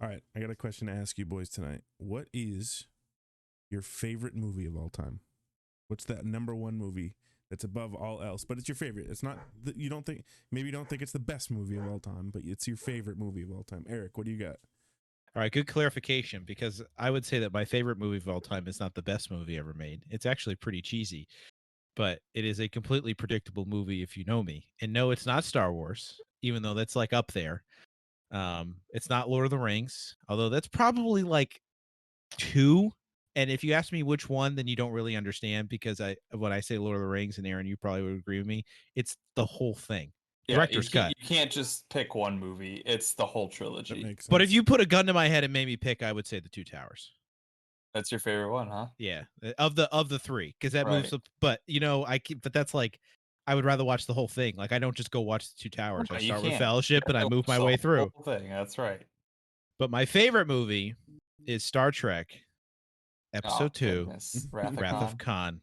All right, I got a question to ask you boys tonight. What is your favorite movie of all time? What's that number one movie that's above all else? But it's your favorite. It's not, you don't think, maybe you don't think it's the best movie of all time, but it's your favorite movie of all time. Eric, what do you got? All right, good clarification, because I would say that my favorite movie of all time is not the best movie ever made. It's actually pretty cheesy, but it is a completely predictable movie if you know me. And no, it's not Star Wars, even though that's like up there. It's not Lord of the Rings, although that's probably like two. And if you ask me which one, then you don't really understand, because when I say Lord of the Rings, and Aaron, you probably would agree with me, it's the whole thing. Yeah, Director's cut. You can't just pick one movie. It's the whole That trilogy. makes sense. But if you put a gun to my head and made me pick, I would say The Two Towers. That's your favorite one, huh? Yeah, of the three, because that moves Right. up. But but that's like, I would rather watch the whole thing. Like, I don't just go watch The Two Towers. No, I you start with can't. Fellowship and I move my way through. Whole thing. That's right. But my favorite movie is Star Trek Episode 2, goodness. Wrath of Khan.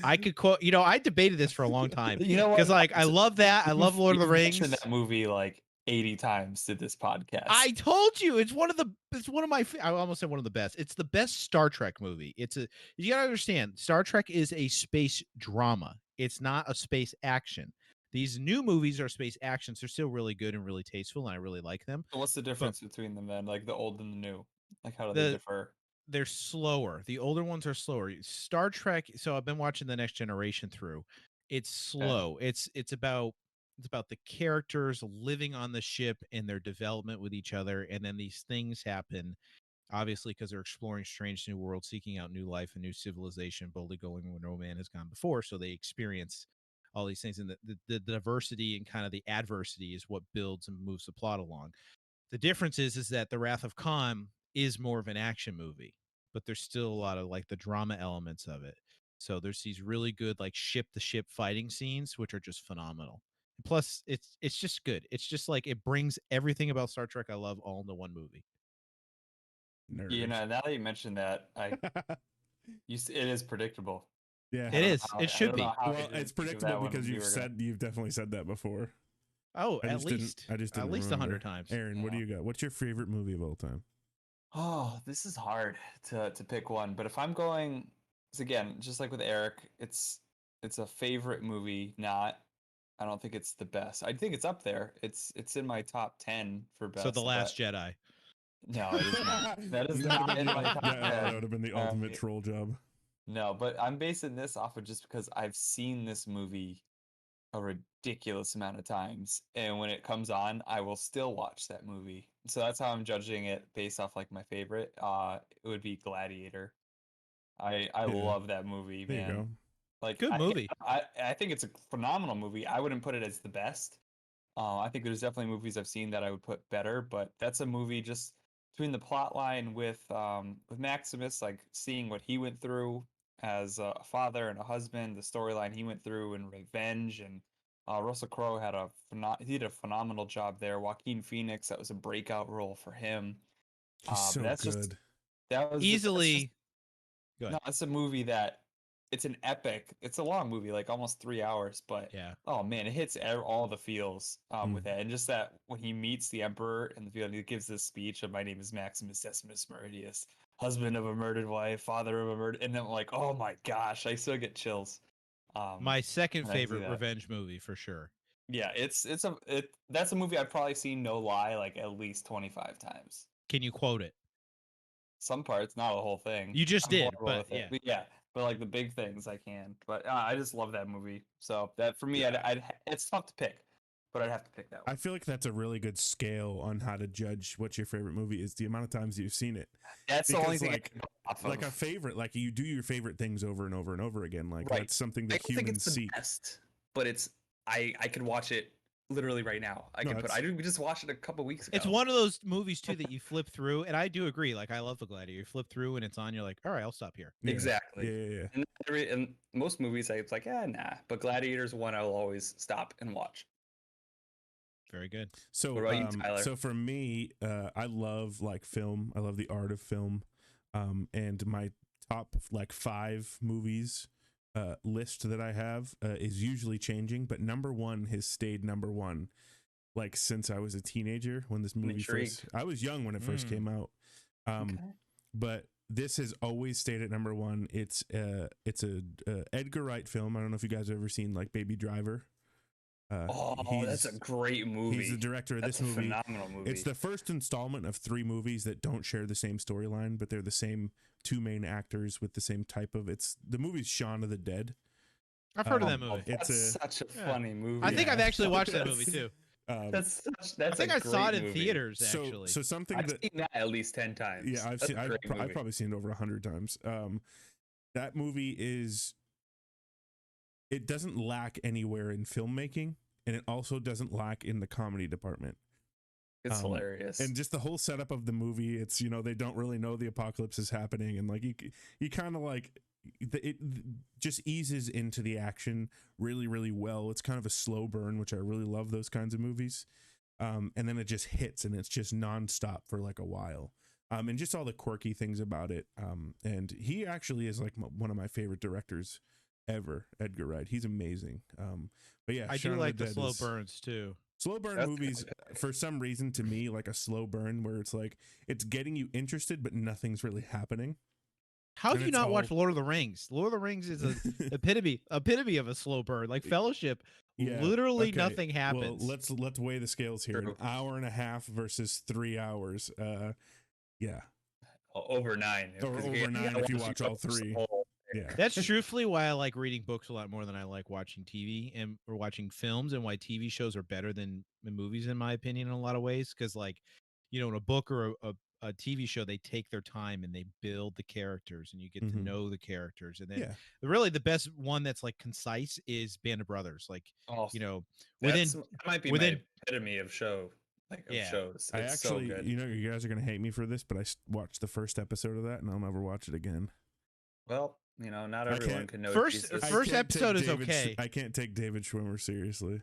I could quote, I debated this for a long time. You know what? Because like, I love that. I love Lord of the You've Rings. mentioned that movie like 80 times to this podcast. I told you it's one of my I almost said one of the best. It's the best Star Trek movie. You gotta understand, Star Trek is a space drama. It's not a space action. These new movies are space actions. They're still really good and really tasteful, and I really like them. So what's the difference between them then? Like the old and the new? Like how do The- they differ? They're slower. The older ones are slower. Star Trek. So I've been watching The Next Generation through. It's slow. It's about the characters living on the ship and their development with each other, and then these things happen. Obviously, because they're exploring strange new worlds, seeking out new life and new civilization, boldly going where no man has gone before. So they experience all these things, and the diversity and kind of the adversity is what builds and moves the plot along. The difference is that The Wrath of Khan is more of an action movie, but there's still a lot of like the drama elements of it. So there's these really good like ship to ship fighting scenes, which are just phenomenal. Plus, it's just good. It's just like, it brings everything about Star Trek I love all into one movie. Nerds. You know, now that you mentioned that, it is predictable. Yeah, It is. It should be. Well, it's predictable because you've definitely said that before. Oh, I at just least didn't at least remember. 100 times. Aaron, what do you got? What's your favorite movie of all time? Oh, this is hard to pick one, but if I'm going, again, just like with Eric, it's a favorite movie, not. I don't think it's the best. I think it's up there. It's in my top 10 for best. So The Last Jedi. No, it is not. That is not in my top 10. That would have been the ultimate troll job. No, but I'm basing this off of just because I've seen this movie a ridiculous amount of times, and when it comes on, I will still watch that movie. So that's how I'm judging it based off like my favorite. It would be Gladiator. I love that movie, There man. you go. Like, Good movie. I think it's a phenomenal movie. I wouldn't put it as the best. I think there's definitely movies I've seen that I would put better, but that's a movie just between the plot line with Maximus, like seeing what he went through as a father and a husband, the storyline he went through, and revenge, and Russell Crowe he did a phenomenal job there. Joaquin Phoenix, that was a breakout role for him. He's so good. Easily. No, it's a movie that it's an epic. It's a long movie, like almost 3 hours, but Yeah. oh man, it hits all the feels with that, and just that when he meets the Emperor in the field, he gives this speech of "My name is Maximus Decimus Meridius, husband of a murdered wife, father of a murder," and then like, oh my gosh, I still get chills. My second when I see favorite that. revenge movie for sure. Yeah, that's a movie I've probably seen, no lie, like at least 25 times. Can you quote it? Some parts, not the whole thing. You just I'm did, horrible but with it. yeah. But yeah, but like the big things I can. But I just love that movie. So that for me, Yeah. it's tough to pick, but I'd have to pick that one. I feel like that's a really good scale on how to judge what your favorite movie is. The amount of times you've seen it. That's the only thing like a favorite, like you do your favorite things over and over and over again. Like right. that's something I that don't think humans it's the seek. best, but I could watch it literally right now. I just watched it a couple weeks ago. It's one of those movies too that you flip through, and I do agree. Like, I love The Gladiator. You flip through and it's on, you're like, all right, I'll stop here. Yeah. Exactly. Yeah. And most movies, it's like, nah. But Gladiator's one I'll always stop and watch. Very good. So, what about you, Tyler? So for me, I love like film. I love the art of film. And my top like 5 movies list that I have is usually changing, but number one has stayed number one. like since I was a teenager when this movie intrigued. I was young when it first came out. Okay. But this has always stayed at number one. It's a Edgar Wright film. I don't know if you guys have ever seen like Baby Driver. That's a great movie. He's the director of That's this movie. a phenomenal movie. It's the first installment of 3 movies that don't share the same storyline, but they're the same 2 main actors with the same type of. It's the movie's Shaun of the Dead. I've heard of that movie. It's such a funny movie. I think I've actually watched that movie too. That's I think I saw it in theaters actually. So something I've that seen that at least 10 times. yeah, I've probably seen it over 100 times. That movie it doesn't lack anywhere in filmmaking, and it also doesn't lack in the comedy department. It's hilarious. And just the whole setup of the movie, it's, you know, they don't really know the apocalypse is happening, and like you kind of like it just eases into the action really, really well. It's kind of a slow burn, which I really love those kinds of movies. And then it just hits, and it's just nonstop for like a while. And just all the quirky things about it. And he actually is like one of my favorite directors ever, Edgar Wright. He's amazing. But yeah, I do like the slow burns too. Slow burn movies, for some reason, to me, like a slow burn where it's like it's getting you interested, but nothing's really happening. How have you not watched Lord of the Rings? Lord of the Rings is an epitome of a slow burn. Like Fellowship, literally nothing happens. Well, let's weigh the scales here. An hour and a half versus 3 hours. Yeah. Over 9. Over 9 if you watch all 3. Yeah. That's truthfully why I like reading books a lot more than I like watching TV or watching films, and why TV shows are better than movies, in my opinion, in a lot of ways. Because, like, you know, in a book or a TV show, they take their time and they build the characters, and you get to know the characters. And then really the best one that's like concise is Band of Brothers. Like, you know, that might be my epitome of show. Like of shows. It's I actually, so good. You know, you guys are gonna hate me for this, but I watched the first episode of that, and I'll never watch it again. Well, you know, not everyone can know. First episode is okay. I can't take David Schwimmer seriously.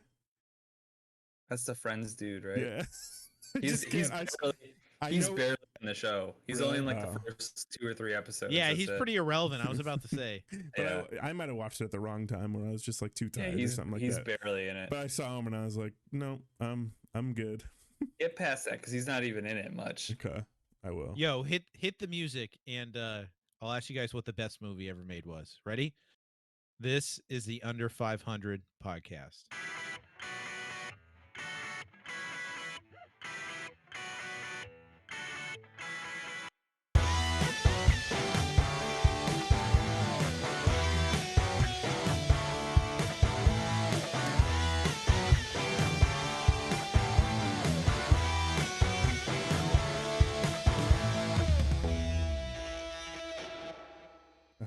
That's the Friends dude, right? Yeah. He's barely in the show. He's only in like the first 2 or 3 episodes. Yeah, he's pretty irrelevant. I was about to say. But I might have watched it at the wrong time where I was just like too tired or something like that. He's barely in it. But I saw him and I was like, no, I'm good. Get past that because he's not even in it much. Okay, I will. Yo, hit the music, and I'll ask you guys what the best movie ever made was. Ready? This is the Under.500 podcast.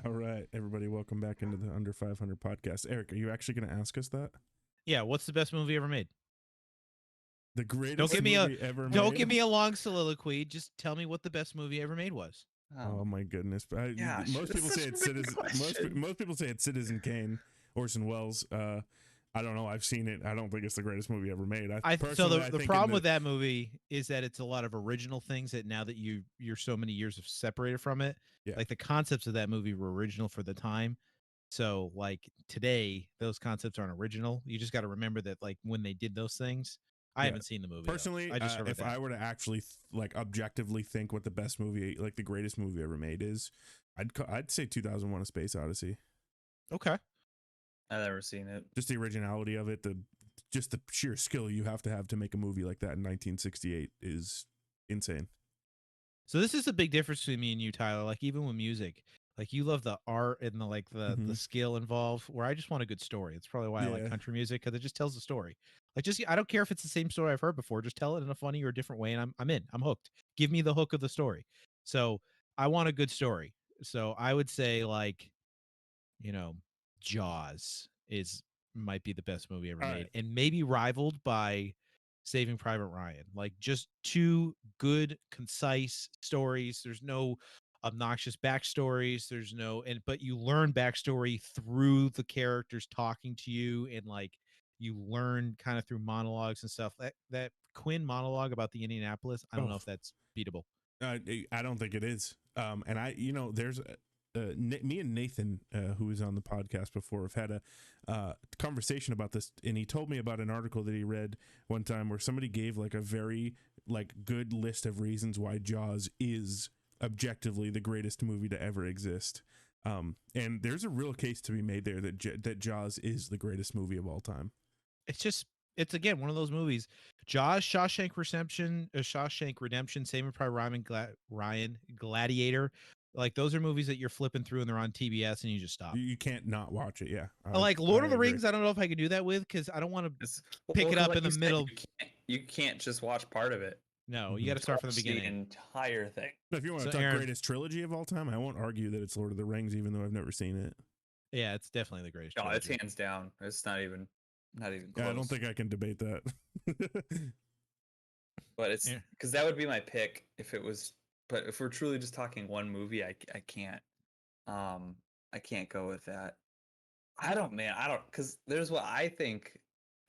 All right, everybody, welcome back into the Under.500 podcast. Eric, are you actually going to ask us that? Yeah, what's the best movie ever made? The greatest movie ever made? Don't give me a long soliloquy. Just tell me what the best movie ever made was. Oh my goodness! Most people say it's Citizen. Most people say it's Citizen Kane, Orson Welles. I don't know. I've seen it. I don't think it's the greatest movie ever made. So the problem with that movie is that it's a lot of original things that now that you're so many years of separated from it, like the concepts of that movie were original for the time. So like today, those concepts aren't original. You just got to remember that like when they did those things. I haven't seen the movie. Personally, I just heard if I were to actually like objectively think what the best movie, like the greatest movie ever made is, I'd say 2001: A Space Odyssey. Okay. I've never seen it. Just the originality of it, just the sheer skill you have to make a movie like that in 1968 is insane. So this is a big difference between me and you, Tyler. Like even with music, like you love the art and the skill involved. Where I just want a good story. It's probably why I like country music, because it just tells the story. Like I don't care if it's the same story I've heard before. Just tell it in a funny or a different way, and I'm in. I'm hooked. Give me the hook of the story. So I want a good story. So I would say like, you know, Jaws might be the best movie ever made, and maybe rivaled by Saving Private Ryan. Like just 2 good, concise stories. There's no obnoxious backstories. But you learn backstory through the characters talking to you, and like you learn kind of through monologues and stuff. That Quinn monologue about the Indianapolis, I don't know if that's beatable. I don't think it is. And there's me and Nathan, who was on the podcast before, have had a conversation about this, and he told me about an article that he read one time where somebody gave like a very good list of reasons why Jaws is objectively the greatest movie to ever exist. And there's a real case to be made there that Jaws is the greatest movie of all time. It's again one of those movies. Jaws, Shawshank Redemption, Saving Private Ryan, Gladiator. Like those are movies that you're flipping through and they're on TBS and you just stop. You can't not watch it. Yeah. Like Lord of the Rings, I don't know if I could do that with because I don't want to pick it up in the middle. You can't just watch part of it. No, you got to start from the beginning. The entire thing. But if you want to talk greatest trilogy of all time, I won't argue that it's Lord of the Rings, even though I've never seen it. Yeah, it's definitely the greatest. No, it's hands down. It's not even close. Yeah, I don't think I can debate that. But it's because that would be my pick if it was. But if we're truly just talking one movie, I can't. I can't go with that. I don't, because there's what I think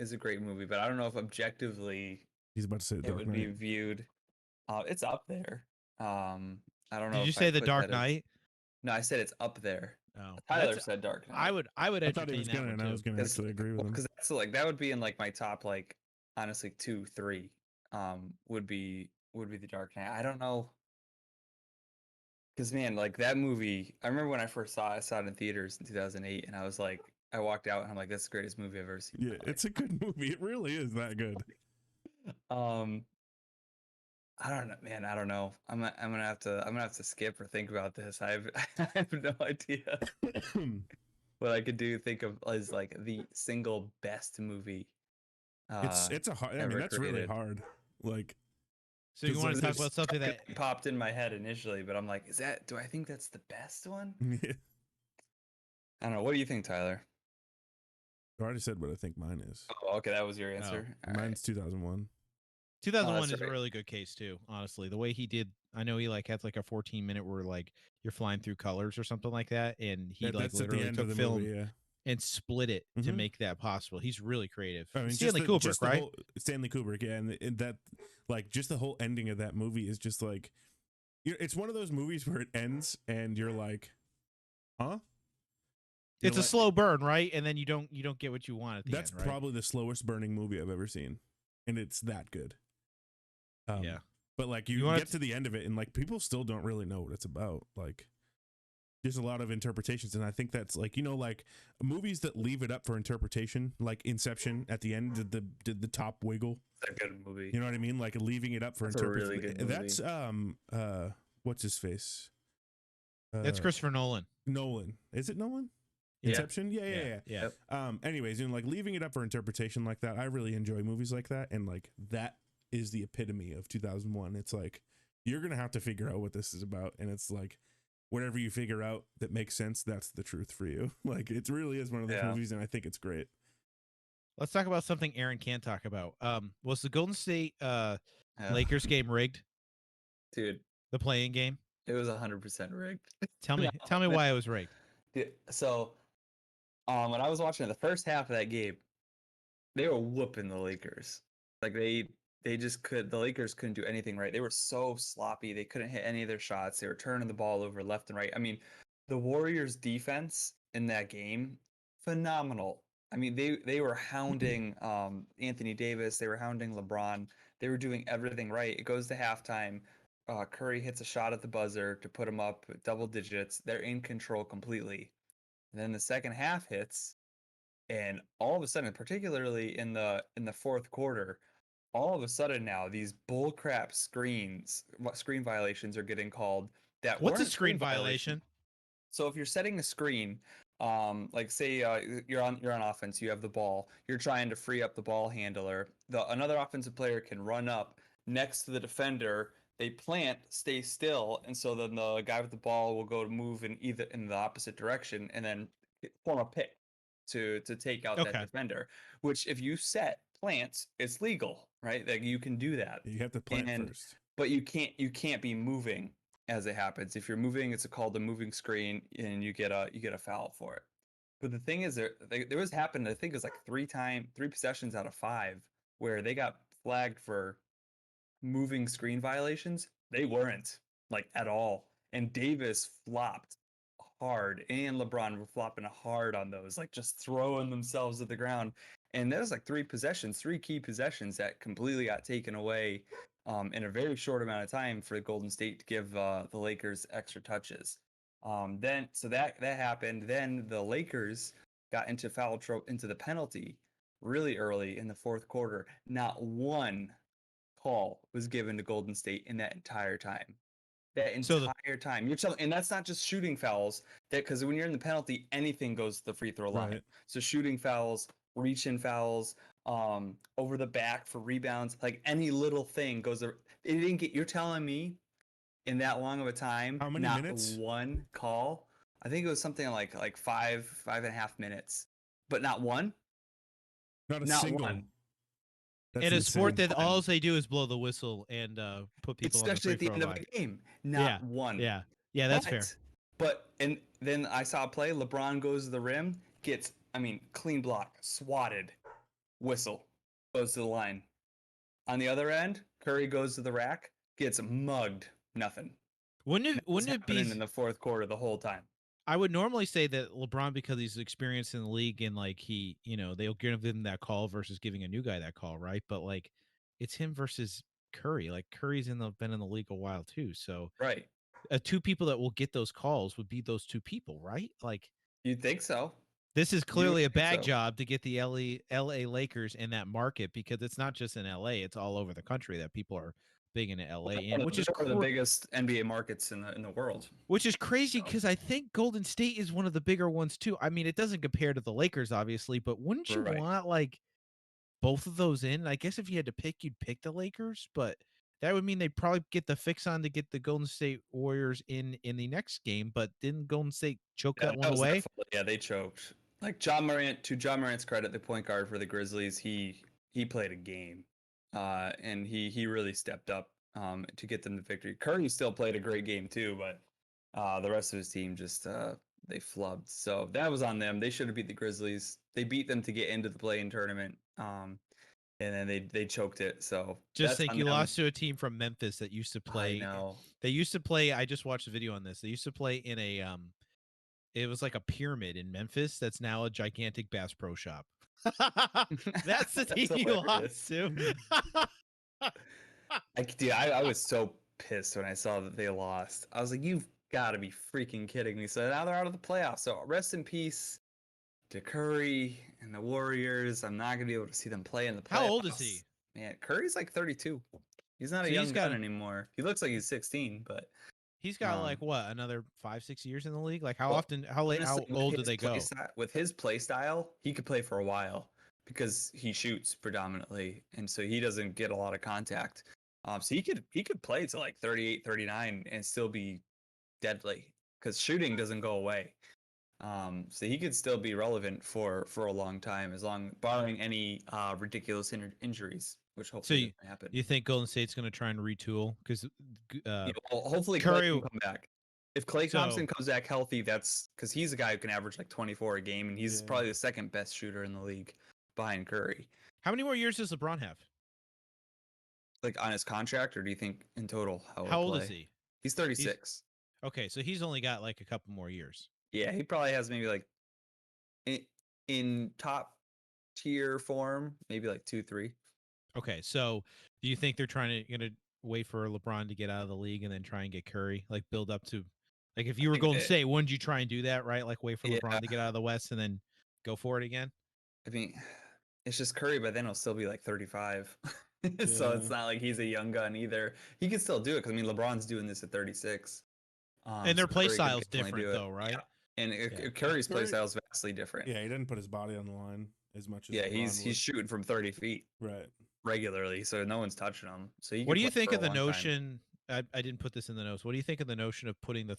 is a great movie, but I don't know if objectively he's about to say it would be viewed. It's up there. I don't know. Did you say The Dark Knight? No, I said it's up there. Oh, Tyler said Dark Knight. I would entertain that one too. I was gonna actually agree with him because that's that would be in like my top honestly 2, 3. Would be The Dark Knight. I don't know. Because man, like that movie, I remember when I first saw it in theaters in 2008, and I was like, I walked out and I'm like, that's the greatest movie I've ever seen. Yeah, it's a good movie. It really is that good. I don't know, man. I don't know. I'm gonna have to skip or think about this. I have no idea what I could think of as like the single best movie. It's a hard. I mean, that's really hard. Like. So you want to talk about something that popped in my head initially, but I'm like, do I think that's the best one? Yeah. I don't know. What do you think, Tyler? I already said what I think mine is. Oh, okay, that was your answer. Mine's 2001. 2001 is a really good case too, honestly. The way he did, I know he had like a 14-minute where like you're flying through colors or something like that, and he literally took film and split it to make that possible. He's really creative. I mean, Stanley Kubrick, right? Stanley Kubrick, yeah, and that like just the whole ending of that movie is just like, it's one of those movies where it ends and you're like, huh? It's a slow burn, right? And then you don't get what you want at the end. That's probably the slowest burning movie I've ever seen, and it's that good. Yeah, but like you get to the end of it, and like people still don't really know what it's about. Like, there's a lot of interpretations, and I think that's like like movies that leave it up for interpretation, like Inception. At the end, did the top wiggle? It's a good movie. You know what I mean? Like leaving it up for interpretation. Really good movie. That's what's his face? That's Christopher Nolan. Nolan, is it Nolan? Yeah. Inception? Yeah. Anyways, like leaving it up for interpretation like that, I really enjoy movies like that, and like that is the epitome of 2001. It's like you're gonna have to figure out what this is about, and it's like whatever you figure out that makes sense, that's the truth for you. Like it really is one of those movies, and I think it's great. Let's talk about something Aaron can't talk about. Was the Golden State Lakers game rigged? Dude, the playing game? It was 100% rigged. Tell me why it was rigged. Dude, so when I was watching the first half of that game, they were whooping the Lakers. Like the Lakers couldn't do anything right. They were so sloppy. They couldn't hit any of their shots. They were turning the ball over left and right. I mean, the Warriors defense in that game, phenomenal. I mean, they were hounding Anthony Davis. They were hounding LeBron. They were doing everything right. It goes to halftime. Curry hits a shot at the buzzer to put them up double digits. They're in control completely. And then the second half hits, and all of a sudden, particularly in the fourth quarter, all of a sudden now these bullcrap screen violations are getting called. What's a screen violation? So if you're setting a screen, like say you're on offense, you have the ball, you're trying to free up the ball handler. Another offensive player can run up next to the defender. They plant, stay still, and so then the guy with the ball will go to move in the opposite direction, and then form a pick to take out that defender. Which, if you set plants, it's legal, right? Like you can do that. You have to plant first, but you can't be moving as it happens. If you're moving, it's called a moving screen, and you get a foul for it. But the thing is, there was happened. I think it was like 3 possessions out of 5 where they got flagged for moving screen violations. They weren't like at all, and Davis flopped hard, and LeBron were flopping hard on those, like just throwing themselves to the ground. And there was like three key possessions that completely got taken away in a very short amount of time for Golden State to give the Lakers extra touches. Then so that happened. Then the Lakers got into into the penalty really early in the fourth quarter. Not one call was given to Golden State in that entire time. That So entire time. You're telling, and that's not just shooting fouls. That because when you're in the penalty, anything goes to the free throw line. Right. So shooting fouls, reach-in fouls, over the back for rebounds, like any little thing goes. It didn't get. You're telling me in that long of a time, How many not minutes? one call. I think it was something like 5.5 minutes, but not one. Not a Not single. one. That's in a insane. sport that One. all they do is blow the whistle and put people on the Especially free at the throw end of line. the game, not one. Yeah, that's fair. But and then I saw a play. LeBron goes to the rim, gets clean block, swatted, whistle, goes to the line. On the other end, Curry goes to the rack, gets mugged, nothing. Wouldn't What's it be? happening in the fourth quarter the whole time? I would normally say that LeBron, because he's experienced in the league and like he, they'll give him that call versus giving a new guy that call, right? But like, it's him versus Curry. Like Curry's been in the league a while too, so Right. two people that will get those calls would be those two people, right? Like, You'd think so. this is You would clearly a think bag so. job to get the LA Lakers in that market, because it's not just in LA; it's all over the country that people are big into LA, and which is one of the biggest NBA markets in the world. which is crazy So, because I think Golden State is one of the bigger ones too. I mean, it doesn't compare to the Lakers, obviously, but wouldn't you right. want like both of those in? I guess if you had to pick, you'd pick the Lakers, but that would mean they'd probably get the fix on to get the Golden State Warriors in the next game. But didn't Golden State choke Yeah, that one was their away? fault. Yeah, they choked. Like John Morant, to John Morant's credit, the point guard for the Grizzlies, he played a game, and he really stepped up to get them the victory. Curry still played a great game too, but the rest of his team just they flubbed. So that was on them. They should have beat the Grizzlies. They beat them to get into the play-in tournament, and then they choked it. So Just that's think on you them. lost to a team from Memphis that used to play. I know. They used to play. I just watched a video on this. They used to play in a it was like a pyramid in Memphis that's now a gigantic Bass Pro Shop. That's the team you lost to. I was so pissed when I saw that they lost. I was like, you've got to be freaking kidding me. So now they're out of the playoffs. So rest in peace to Curry and the Warriors. I'm not going to be able to see them play in the playoffs. How old is he? Man, Curry's like 32. He's not a young gun anymore. He looks like he's 16, but he's got like what, another 5-6 years in the league? Like how honestly, how old do they go? With his play style, he could play for a while because he shoots predominantly, and so he doesn't get a lot of contact. So he could play to like 38, 39 and still be deadly because shooting doesn't go away. So he could still be relevant for a long time, barring any ridiculous injuries, which hopefully doesn't happen. You think Golden State's going to try and retool? Because hopefully Curry Klay can come back. If Klay Thompson comes back healthy, that's because he's a guy who can average like 24 a game, and he's probably the second best shooter in the league behind Curry. How many more years does LeBron have? Like on his contract, or do you think in total? How old is he? He's 36. Okay, so he's only got like a couple more years. Yeah, he probably has maybe like in top tier form, maybe like 2-3. Okay, so do you think they're gonna wait for LeBron to get out of the league and then try and get Curry, like build up to, like if you were Golden State, wouldn't you try and do that, right? Like wait for LeBron to get out of the West and then go for it again? I mean, it's just Curry, but then he'll still be like 35. So it's not like he's a young gun either. He can still do it because I mean LeBron's doing this at 36. And their play style's different though, right? Yeah. And Curry's play style is vastly different. Yeah, he didn't put his body on the line as much as he's shooting from 30 feet regularly, so no one's touching him. So what do you think of the notion? I didn't put this in the notes. What do you think of the notion of putting the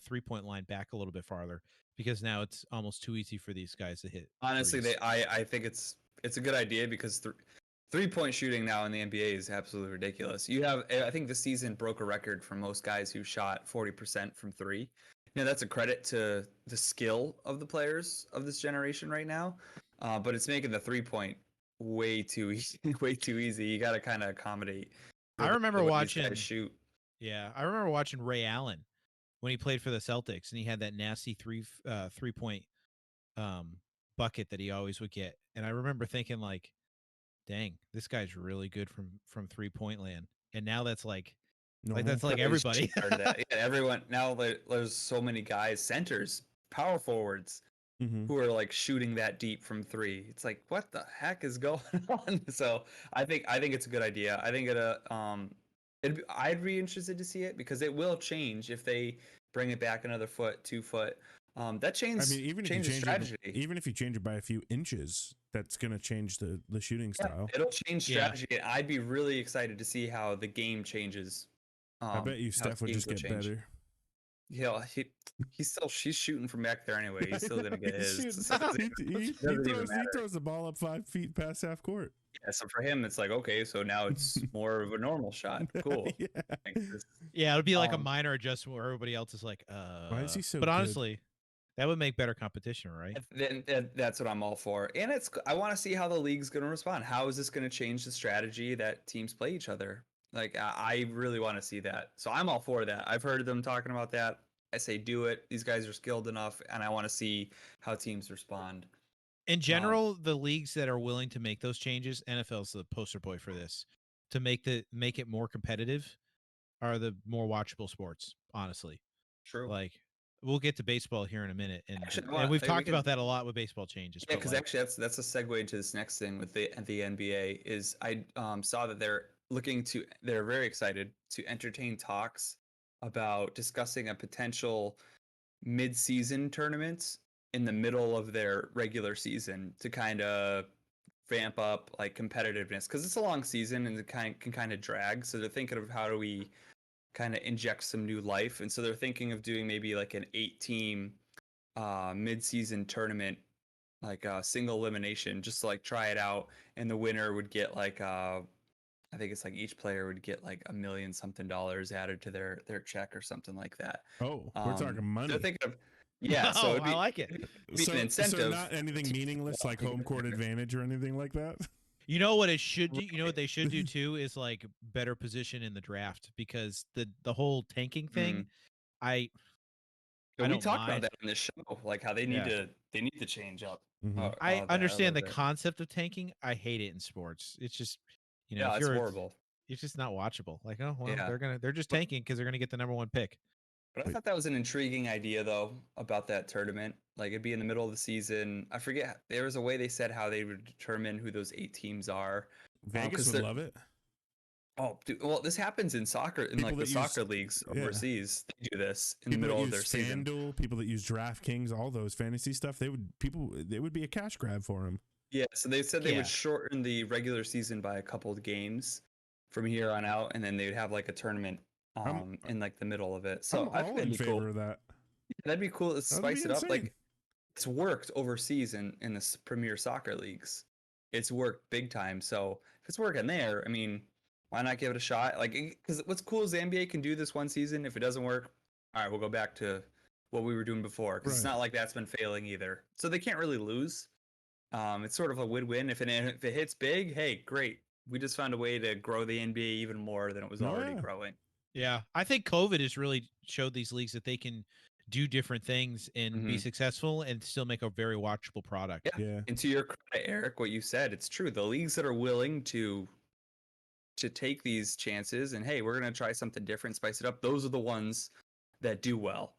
3-point line back a little bit farther, because now it's almost too easy for these guys to hit? Honestly, I think it's a good idea because 3-point shooting now in the NBA is absolutely ridiculous. I think this season broke a record for most guys who shot 40% from three. You know, that's a credit to the skill of the players of this generation right now. But it's making the 3-point way too easy. Way too easy. You got to kind of accommodate. I remember watching. Shoot. Yeah, I remember watching Ray Allen when he played for the Celtics, and he had that nasty 3-point bucket that he always would get. And I remember thinking like, dang, this guy's really good from 3-point land. And now that's like Normal. that's like Everybody's everybody. shooting hard at that. Yeah, everyone now. There's so many guys, centers, power forwards, Mm-hmm. who are like shooting that deep from three. It's like, what the heck is going on? So I think it's a good idea. I think I'd be interested to see it because it will change if they bring it back another foot, 2 foot. That I mean, even if you changes change strategy. it, even if you change it by a few inches, that's going to change the shooting Yeah, style. it'll change Yeah. strategy. And I'd be really excited to see how the game changes. I bet you how Steph would teams just get better. Yeah, she's shooting from back there anyway. He's still gonna get his. Shooting. So He throws the ball up 5 feet past half court. Yeah, so for him, it's like, okay, so now it's more of a normal shot. Cool. Yeah. Like this- Yeah, it would be like a Um, minor adjustment where everybody else is like, Why is he so But good? honestly, that would make better competition, right? then that's what I'm all for. And I want to see how the league's going to respond. How is this going to change the strategy that teams play each other? Like, I really want to see that. So I'm all for that. I've heard them talking about that. I say do it. These guys are skilled enough, and I want to see how teams respond. In general, the leagues that are willing to make those changes, NFL's the poster boy for this, to make it more competitive, are the more watchable sports. Honestly, True. like we'll get to baseball here in a minute, and Actually, and we've we talked can- about that a lot with baseball changes. Yeah, but, because like, actually that's a segue to this next thing with the NBA is I saw that they're very excited to entertain talks about discussing a potential mid-season tournament in the middle of their regular season to kind of ramp up like competitiveness because it's a long season and it can kind of drag. So they're thinking of how do we kind of inject some new life, and so they're thinking of doing maybe like an 8-team mid-season tournament, like a single elimination, just to like try it out, and the winner would get like I think it's like each player would get like $1 million something added to their check or something like that. Oh, we're talking money. They're thinking of yeah, so it'd be, I like it. it'd be So an incentive. not anything meaningless like home court advantage or anything like that. You know what it should do? You know what they should do too is like better position in the draft because the whole tanking thing, I We don't talked about mind. that in this show, like how they need to change up. Mhm. I that a understand the little bit. concept of tanking. I hate it in sports. It's just, Yeah, if it's you're horrible. it's just not watchable. Like, oh well, Yeah. they're just tanking because they're gonna get the number 1 pick. But I thought that was an intriguing idea, though, about that tournament. Like, it'd be in the middle of the season. I forget. There was a way they said how they would determine who those 8 teams are. Vegas 'cause would love it. Oh, dude, well, this happens in soccer, in People like the that use- soccer leagues yeah. overseas. They do this in the People that middle of their use season. FanDuel, people that use DraftKings, all those fantasy stuff, it would be a cash grab for them. Yeah, so they said they Yeah. would shorten the regular season by a couple of games from here on out, and then they'd have like a tournament in like the middle of it. So I'm I think all that'd in be favor cool. of that. That'd be cool to That'd spice be it up. insane. Like, it's worked overseas in the Premier Soccer leagues. It's worked big time. So if it's working there, I mean, why not give it a shot? Like, because what's cool is the NBA can do this one season. If it doesn't work, all right, we'll go back to what we were doing before. Because it's Right. not like that's been failing either. So they can't really lose. It's sort of a win-win. If it hits big, hey, great. We just found a way to grow the NBA even more than it was Oh, already yeah. growing. Yeah, I think COVID has really showed these leagues that they can do different things and be Mhm. successful and still make a very watchable product. Yeah. Yeah. And to your credit, Eric, what you said, it's true. The leagues that are willing to take these chances and hey, we're gonna try something different, spice it up. Those are the ones that do well,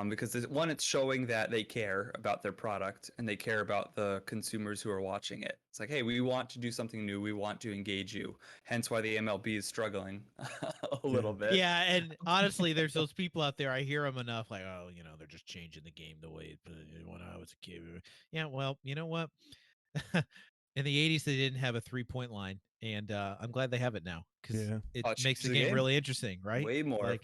because one, it's showing that they care about their product and they care about the consumers who are watching it. It's like, hey, we want to do something new. We want to engage you. Hence why the MLB is struggling a little bit. Yeah, and honestly, there's those people out there. I hear them enough, like, oh, they're just changing the game the way when I was a kid. Yeah, well, you know what? In the '80s, they didn't have a 3-point line, and I'm glad they have it now because Yeah. it Oh, it makes the changes the game game. really interesting, right? Way more. Like,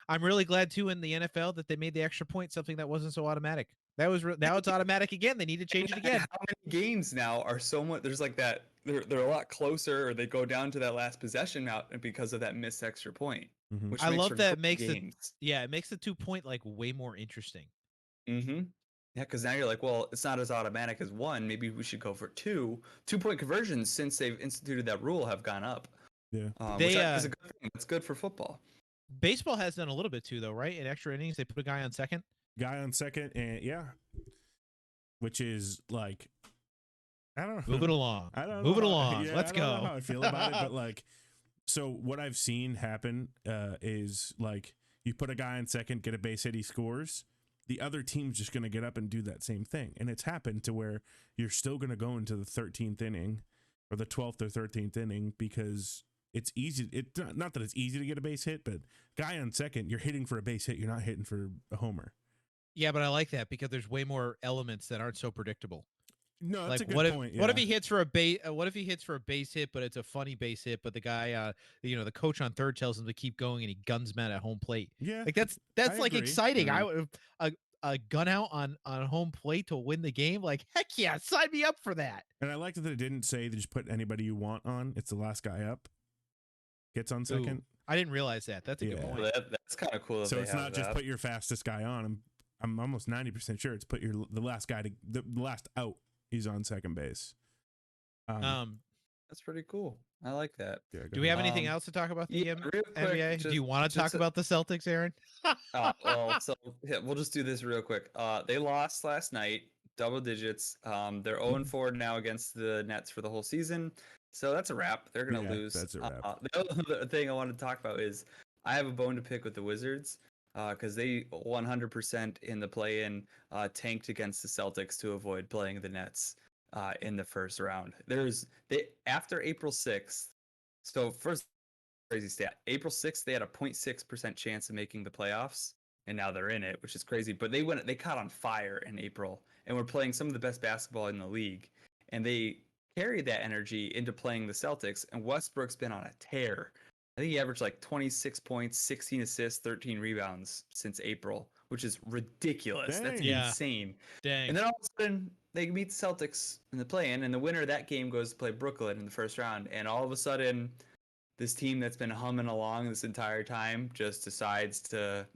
I'm really glad too in the NFL that they made the extra point something that wasn't so automatic. That was now it's automatic again. They need to change it again. How many games now are so much? There's like that. They're a lot closer, or they go down to that last possession out because of that missed extra point. Mhm. Which I makes love for that good makes games. it makes the 2-point like way more interesting. Mm-hmm. Yeah, because now you're like, well, it's not as automatic as one. Maybe we should go for two. 2-point conversions since they've instituted that rule have gone up. They, Which is a good thing. It's good for football. Baseball has done a little bit too, though, right? In extra innings, they put a guy on second. Guy on second, and which is like, I don't know. Move it along. I don't Move it know along. Let's I don't know go. how I feel about it, but like, so what I've seen happen is like you put a guy on second, get a base hit, he scores. The other team's just going to get up and do that same thing, and it's happened to where you're still going to go into the 13th inning or the 12th or 13th inning because it's easy. It's not that it's easy to get a base hit, but guy on second, you're hitting for a base hit. You're not hitting for a homer. Yeah, but I like that because there's way more elements that aren't so predictable. No, that's Like a what good if point. what if yeah. he hits for a base? What if he hits for a base hit, but it's a funny base hit, but the guy, the coach on third tells him to keep going, and he guns him out at home plate. Yeah, Like that's I like agree. exciting. Mhm. I would a gun out on home plate to win the game. Like heck yeah, sign me up for that. And I liked that it didn't say they just put anybody you want on. It's the last guy up gets on Ooh, second. I didn't realize that. That's a good Yeah. point. Well, that's kind of cool. That So they it's have not just that. put your fastest guy on. I'm almost 90% sure it's put the last guy to the last out. He's on second base. That's pretty cool. I like that. Yeah, go Do we have ahead. anything else to talk about the Yeah, real quick, NBA? Do you want to talk just a- about the Celtics, Aaron? well, so yeah, we'll just do this real quick. They lost last night, double digits. They're 0-4 now against the Nets for the whole season. So that's a wrap. They're gonna Yeah, lose. that's a wrap. The other thing I wanted to talk about is I have a bone to pick with the Wizards because they 100% in the play-in tanked against the Celtics to avoid playing the Nets in the first round. After April 6th. So first, crazy stat. April 6th, they had a 0.6% chance of making the playoffs, and now they're in it, which is crazy. But they caught on fire in April and were playing some of the best basketball in the league. And they carried that energy into playing the Celtics, and Westbrook's been on a tear. I think he averaged like 26 points, 16 assists, 13 rebounds since April, which is ridiculous. That's Dang. Yeah. insane. Dang. And then all of a sudden, they meet the Celtics in the play-in, and the winner of that game goes to play Brooklyn in the first round. And all of a sudden, this team that's been humming along this entire time just decides to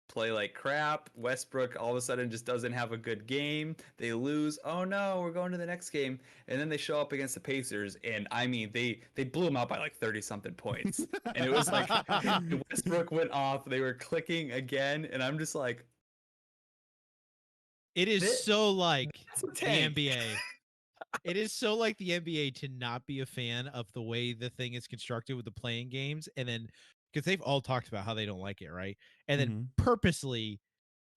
play like crap. Westbrook all of a sudden just doesn't have a good game. They lose. Oh no, we're going to the next game. And then they show up against the Pacers, and I mean they blew them out by like 30 something points. And it was like Westbrook went off. They were clicking again, and I'm just like, It is This- so like that's a the tank. NBA. It is so like the NBA to not be a fan of the way the thing is constructed with the playing games, and then because they've all talked about how they don't like it, right? And then purposely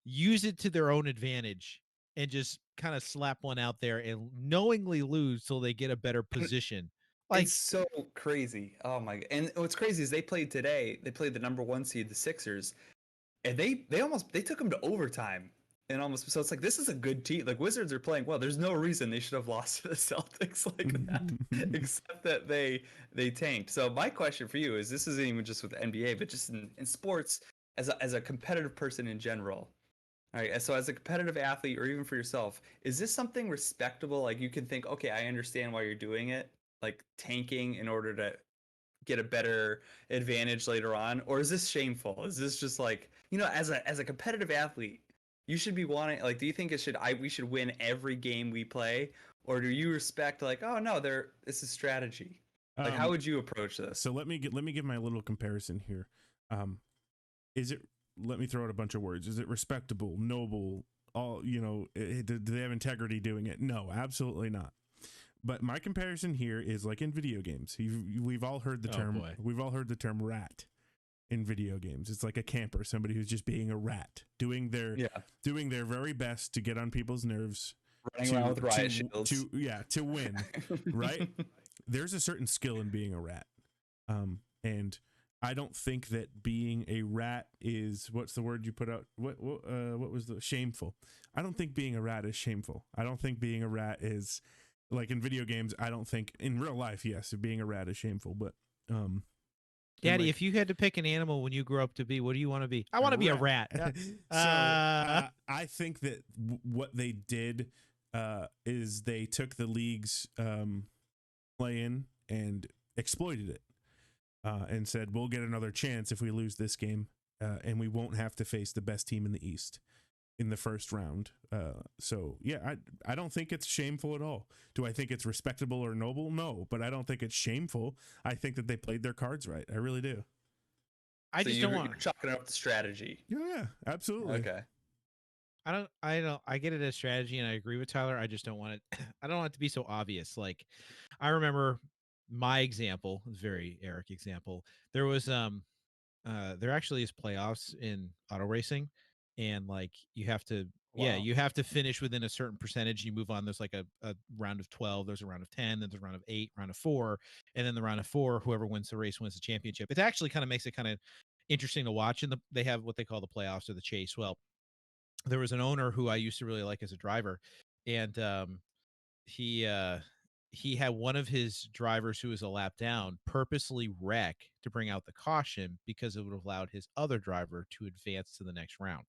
use it to their own advantage and just kind of slap one out there and knowingly lose till they get a better position. Like It's so crazy. Oh my god. And what's crazy is they played today. They played the number 1 seed, the Sixers, and they took them to overtime. And almost so it's like this is a good team. Like Wizards are playing well. There's no reason they should have lost to the Celtics like that, except that they tanked. So my question for you is: this isn't even just with the NBA, but just in sports as a competitive person in general. All right. So as a competitive athlete, or even for yourself, is this something respectable? Like you can think, okay, I understand why you're doing it, like tanking in order to get a better advantage later on, or is this shameful? Is this just like, as a competitive athlete, you should be wanting, like, do you think we should win every game we play, or do you respect like, oh no, this is strategy? Like, how would you approach this? So let me give my little comparison here. Is it? Let me throw out a bunch of words. Is it respectable, noble? All do they have integrity doing it? No, absolutely not. But my comparison here is like in video games. We've all heard the term. boy. We've all heard the term rat in video games. It's like a camper, somebody who's just being a rat, doing their very best to get on people's nerves, Running around with riot shields. to win, right? There's a certain skill in being a rat, and I don't think that being a rat is, what's the word you put out? What was the shameful? I don't think being a rat is shameful. I don't think being a rat is like in video games. I don't think in real life, yes, being a rat is shameful, but Daddy, if you had to pick an animal when you grow up to be, what do you want to be? I want to be a rat. I think that what they did is they took the league's play-in and exploited it and said, we'll get another chance if we lose this game and we won't have to face the best team in the East in the first round. So, yeah, I don't think it's shameful at all. Do I think it's respectable or noble? No, but I don't think it's shameful. I think that they played their cards right. I really do. I just don't want. You're chalking up the strategy. Yeah, absolutely. Okay. I get it as strategy, and I agree with Tyler. I just don't want it. I don't want it to be so obvious. Like, I remember my example, very Eric example. There was there actually is playoffs in auto racing, and like you have to Wow. you have to finish within a certain percentage. You move on. There's like a round of 12. There's a round of 10. Then there's a round of 8, round of 4, and then the round of 4. Whoever wins the race wins the championship. It actually kind of makes it kind of interesting to watch. And they have what they call the playoffs or the chase. Well, there was an owner who I used to really like as a driver, and he he had one of his drivers who was a lap down purposely wreck to bring out the caution because it would have allowed his other driver to advance to the next round.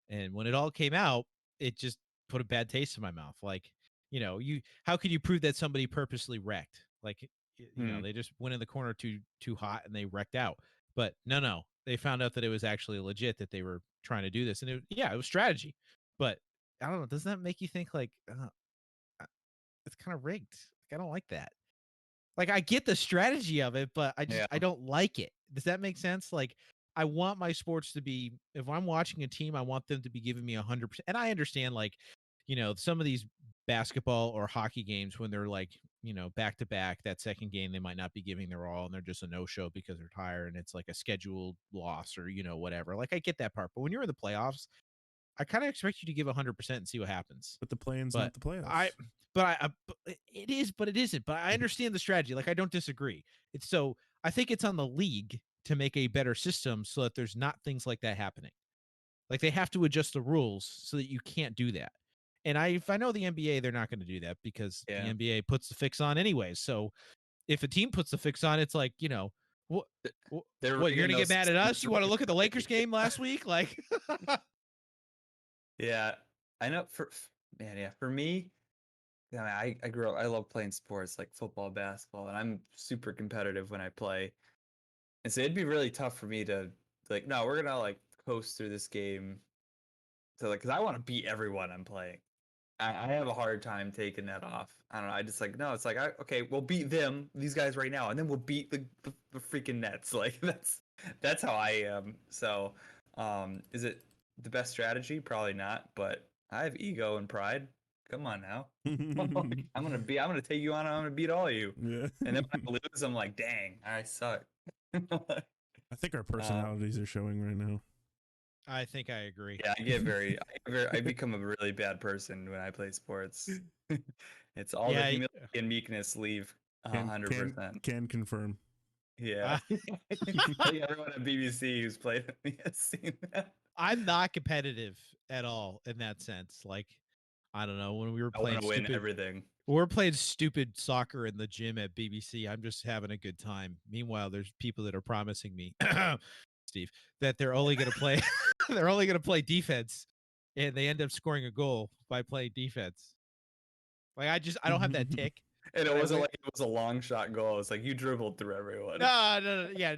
And when it all came out, it just put a bad taste in my mouth. Like, you how could you prove that somebody purposely wrecked? Like, they just went in the corner too hot and they wrecked out. But no, they found out that it was actually legit that they were trying to do this, and it was strategy. But I don't know. Doesn't that make you think like it's kind of rigged? Like, I don't like that. Like, I get the strategy of it, but I don't like it. Does that make sense? Like, I want my sports to be, if I'm watching a team, I want them to be giving me 100%. And I understand, like, some of these basketball or hockey games when they're like, back to back, that second game, they might not be giving their all and they're just a no-show because they're tired and it's like a scheduled loss or, whatever. Like, I get that part. But when you're in the playoffs, I kind of expect you to give 100% and see what happens. But the play-in's not the playoffs. It is, but it isn't. But I understand the strategy. Like, I don't disagree. I think it's on the league to make a better system so that there's not things like that happening. Like, they have to adjust the rules so that you can't do that. And if I know the NBA, they're not going to do that because the NBA puts the fix on anyways. So if a team puts the fix on, it's like, what you're going to get mad at us? You want to look at the Lakers game last week? Like, yeah, I know. For me, I grew up. I love playing sports like football, basketball, and I'm super competitive when I play. And so it'd be really tough for me to like, no, we're gonna like coast through this game, so like, because I want to beat everyone I'm playing. I have a hard time taking that off. I don't know. I just like, no, it's like, okay, we'll beat these guys right now, and then we'll beat the freaking Nets. Like that's how I am. So, is it the best strategy? Probably not. But I have ego and pride. Come on now. I'm gonna take you on. I'm gonna beat all of you. Yeah. And then when I lose, I'm like, dang, I suck. I think our personalities are showing right now. I think I agree. Yeah, I become a really bad person when I play sports. It's all the humility and meekness leave 100%. Can confirm. Yeah. Everyone at BBC who's played with me has seen that. I'm not competitive at all in that sense. Like, I don't know, when we were playing everything. We're playing stupid soccer in the gym at BBC. I'm just having a good time. Meanwhile, there's people that are promising me, Steve, that they're only going to play they're only going to play defense, and they end up scoring a goal by playing defense. Like, I don't have that tick. And it wasn't like it was a long shot goal. It's like you dribbled through everyone. No. Yeah.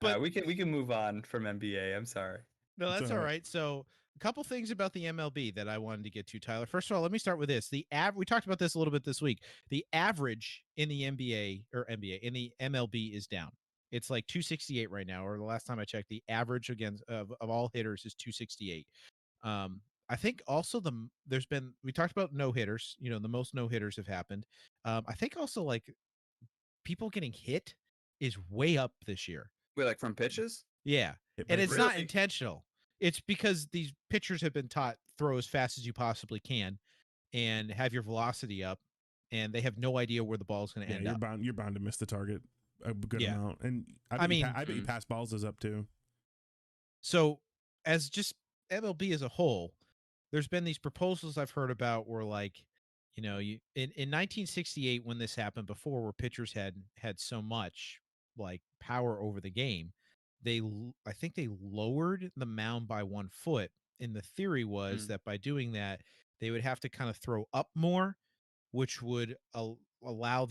But we can move on from NBA. I'm sorry. No, that's all right. So, a couple things about the MLB that I wanted to get to, Tyler. First of all, let me start with this. We talked about this a little bit this week. The average in the in the MLB is down. It's like 268 right now, or the last time I checked, the average against of all hitters is 268. I think also we talked about no hitters. The most no hitters have happened. I think also like people getting hit is way up this year. Wait, like from pitches? Yeah, and it's not intentional. It's because these pitchers have been taught throw as fast as you possibly can and have your velocity up, and they have no idea where the ball is going to end up. You're bound to miss the target a good amount, and I bet you pass balls is up too. So, as just MLB as a whole, there's been these proposals I've heard about where, like, in 1968 when this happened before, where pitchers had so much like power over the game, I think they lowered the mound by 1 foot, and the theory was that by doing that, they would have to kind of throw up more, which would allow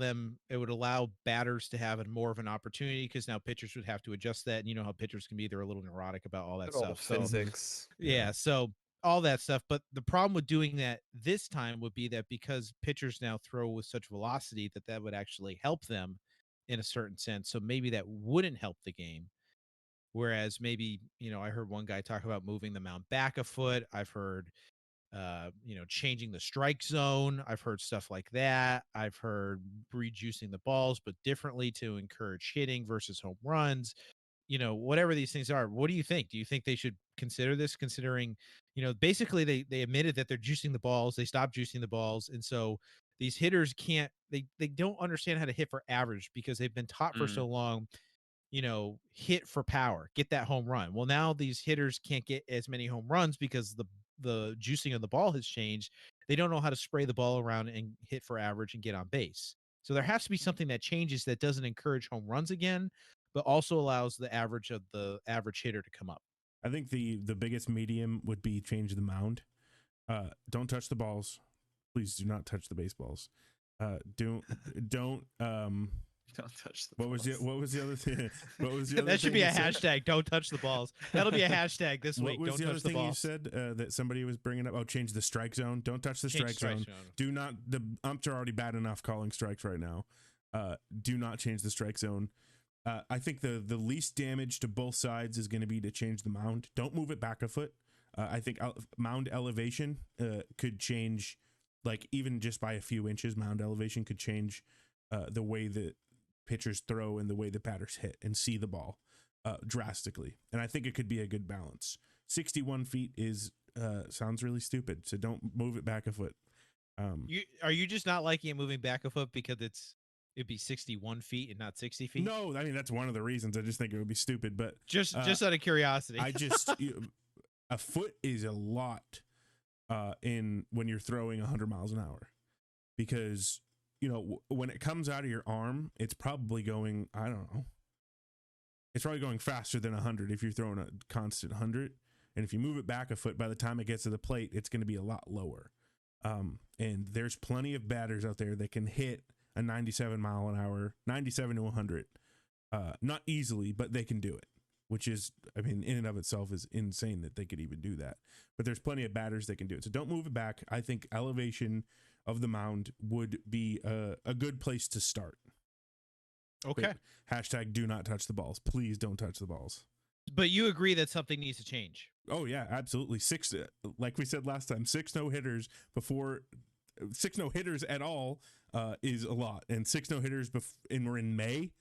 batters to have more of an opportunity, because now pitchers would have to adjust that. And you know how pitchers can be, they're a little neurotic about all that stuff. Physics. So all that stuff. But the problem with doing that this time would be that because pitchers now throw with such velocity, that would actually help them in a certain sense. So maybe that wouldn't help the game. Whereas maybe, I heard one guy talk about moving the mound back a foot. I've heard, changing the strike zone. I've heard stuff like that. I've heard rejuicing the balls, but differently to encourage hitting versus home runs. Whatever these things are, what do you think? Do you think they should consider this, considering, basically they admitted that they're juicing the balls, they stopped juicing the balls. And so these hitters they don't understand how to hit for average because they've been taught for so long, hit for power, get that home run. Well, now these hitters can't get as many home runs because the juicing of the ball has changed. They don't know how to spray the ball around and hit for average and get on base. So there has to be something that changes that doesn't encourage home runs again, but also allows the average of the average hitter to come up. I think the biggest medium would be change the mound. Don't touch the balls. Please do not touch the baseballs. Don't Don't touch the what balls. was the other thing? What was the other That should thing be a you said? hashtag. Don't touch the balls. That'll be a hashtag this week. What was Don't the other touch the thing you balls. said that somebody was bringing up? Oh, change the strike zone. Don't touch the Change strike zone. Do not. The umps are already bad enough calling strikes right now. Do not change the strike zone. I think the least damage to both sides is going to be to change the mound. Don't move it back a foot. I think mound elevation could change, like even just by a few inches. Mound elevation could change the way that pitchers throw and the way the batters hit and see the ball drastically. And I think it could be a good balance. 61 feet is sounds really stupid, so don't move it back a foot. Are you just not liking it moving back a foot because it'd be 61 feet and not 60 feet? No, I mean that's one of the reasons. I just think it would be stupid, but Just out of curiosity. I just a foot is a lot in when you're throwing 100 miles an hour, because when it comes out of your arm, it's probably going, I don't know, it's probably going faster than 100 if you're throwing a constant 100. And if you move it back a foot, by the time it gets to the plate, it's going to be a lot lower. And there's plenty of batters out there that can hit a 97 mile an hour, 97 to 100. Not easily, but they can do it, which is, I mean, in and of itself is insane that they could even do that. But there's plenty of batters that can do it. So don't move it back. I think elevation of the mound would be a good place to start. Okay. But hashtag do not touch the balls. Please don't touch the balls. But you agree that something needs to change. Oh yeah, absolutely. Like we said last time, 6 no-hitters at all is a lot, and 6 no-hitters and we're in May.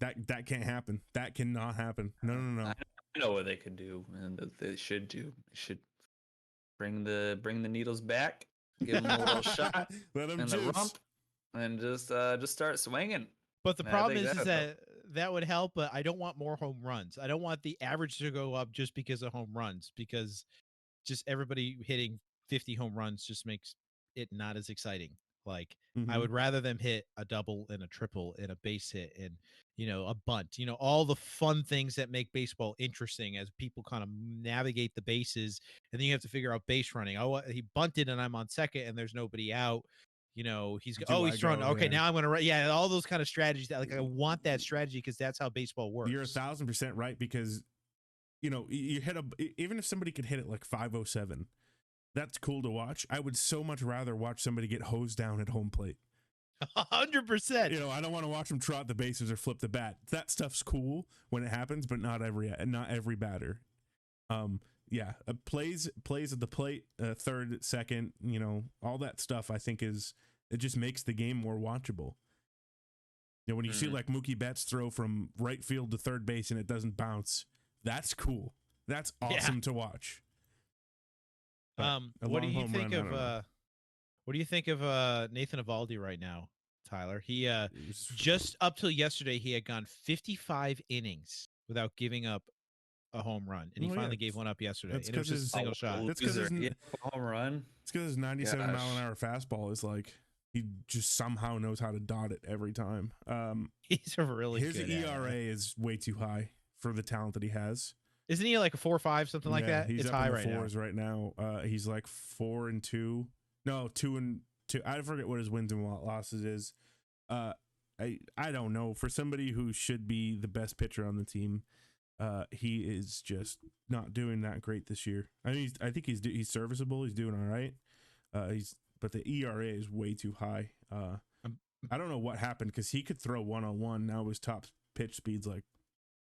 That can't happen. That cannot happen. No. I know what they could do, and that they should do. They should bring the needles back, give them a little shot Let them in the juice. rump, and just start swinging. But the I problem think is that'd that would help, but I don't want more home runs. I don't want the average to go up just because of home runs, because just everybody hitting 50 home runs just makes it not as exciting. Like I would rather them hit a double and a triple and a base hit and a bunt, all the fun things that make baseball interesting as people kind of navigate the bases. And then you have to figure out base running. Oh, he bunted and I'm on second and there's nobody out. He's throwing. Okay, now I'm gonna. Yeah, all those kind of strategies. That I want that strategy because that's how baseball works. You're 1,000% right, because you hit even if somebody could hit it like 507, that's cool to watch. I would so much rather watch somebody get hosed down at home plate. 100%. I don't want to watch them trot the bases or flip the bat. That stuff's cool when it happens, but not every batter. Plays at the plate, third, second, all that stuff. I think it just makes the game more watchable. When you see like Mookie Betts throw from right field to third base and it doesn't bounce, that's cool. That's awesome to watch. What do you think of Nathan Eovaldi right now, Tyler? He just up till yesterday he had gone 55 innings without giving up a home run, and he finally gave one up yesterday. And it was just a single shot. That's because his home run. It's because his 97 mile an hour fastball is like he just somehow knows how to dot it every time. He's a really his good ERA is way too high for the talent that he has. Isn't he like a 4.5, something like that? He's it's up high in the right fours right now. He's like 4-2. No, 2-2. I forget what his wins and losses is. I don't know. For somebody who should be the best pitcher on the team, he is just not doing that great this year. I mean, I think he's serviceable. He's doing all right. But the ERA is way too high. I don't know what happened because he could throw 101. Now his top pitch speed's like,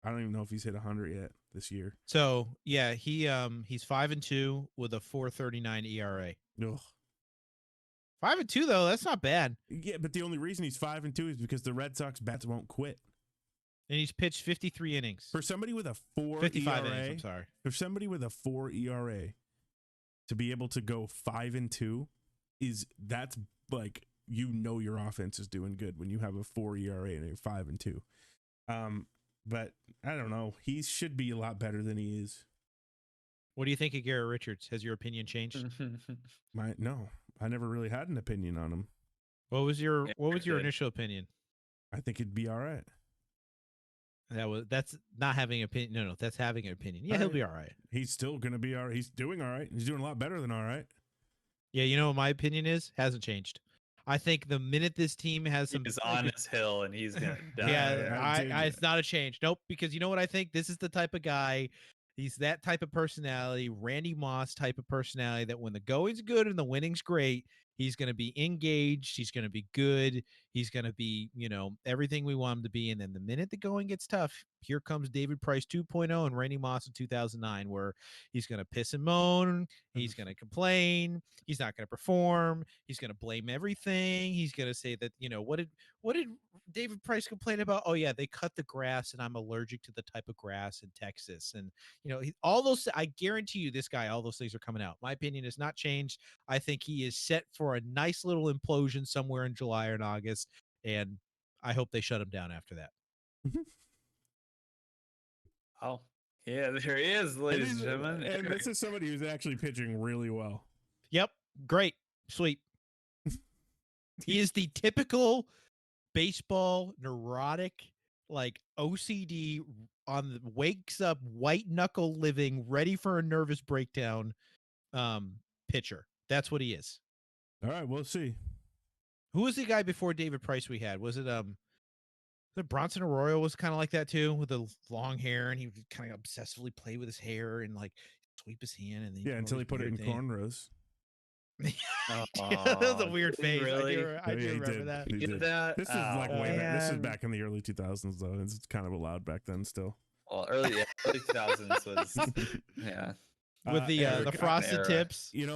I don't even know if he's hit 100 yet this year. So yeah, he's 5-2 with a 4.39 ERA. Ugh. 5-2 though, that's not bad. Yeah, but the only reason he's 5-2 is because the Red Sox bats won't quit. And he's pitched 53 innings. For somebody with a 55 ERA, innings, I'm sorry. For somebody with a 4 ERA to be able to go 5-2 that's like, your offense is doing good when you have a 4 ERA and you're 5-2. But I don't know. He should be a lot better than he is. What do you think of Garrett Richards? Has your opinion changed? No, I never really had an opinion on him. What was your initial opinion? I think it'd be all right. That's not having an opinion. No, that's having an opinion. Yeah, All he'll right. be all right. He's still gonna be all right. He's doing all right. He's doing a lot better than all right. Yeah, you know what my opinion is? Hasn't changed. I think the minute this team has some He's on his hill and he's gonna die. Yeah, it's not a change. Nope, because you know what I think? This is the type of guy, he's that type of personality, Randy Moss type of personality, that when the going's good and the winning's great, he's going to be engaged, he's going to be good, he's going to be, everything we want him to be. And then the minute the going gets tough, here comes David Price 2.0 and Randy Moss in 2009, where he's going to piss and moan, he's going to complain, he's not going to perform, he's going to blame everything, he's going to say that, what did David Price complain about? Oh yeah, they cut the grass and I'm allergic to the type of grass in Texas. And all those, I guarantee you this guy, all those things are coming out. My opinion has not changed. I think he is set for a nice little implosion somewhere in July or in August. And I hope they shut him down after that. Oh, yeah, there he is, ladies and gentlemen. And this is somebody who's actually pitching really well. Yep. Great. Sweet. He is the typical baseball neurotic, like OCD wakes up white knuckle living, ready for a nervous breakdown pitcher. That's what he is. All right, we'll see. Who was the guy before David Price we had? Was it the Bronson Arroyo was kind of like that too, with the long hair, and he would kind of obsessively play with his hair and like sweep his hand, and then until he put it in cornrows. That was a weird phase. Really? I do remember that. He did that. This is like way back. This is man. back in the early 2000s, though. It's kind of allowed back then still. Well, early 2000s was yeah. With the Erik, frosted era. tips. A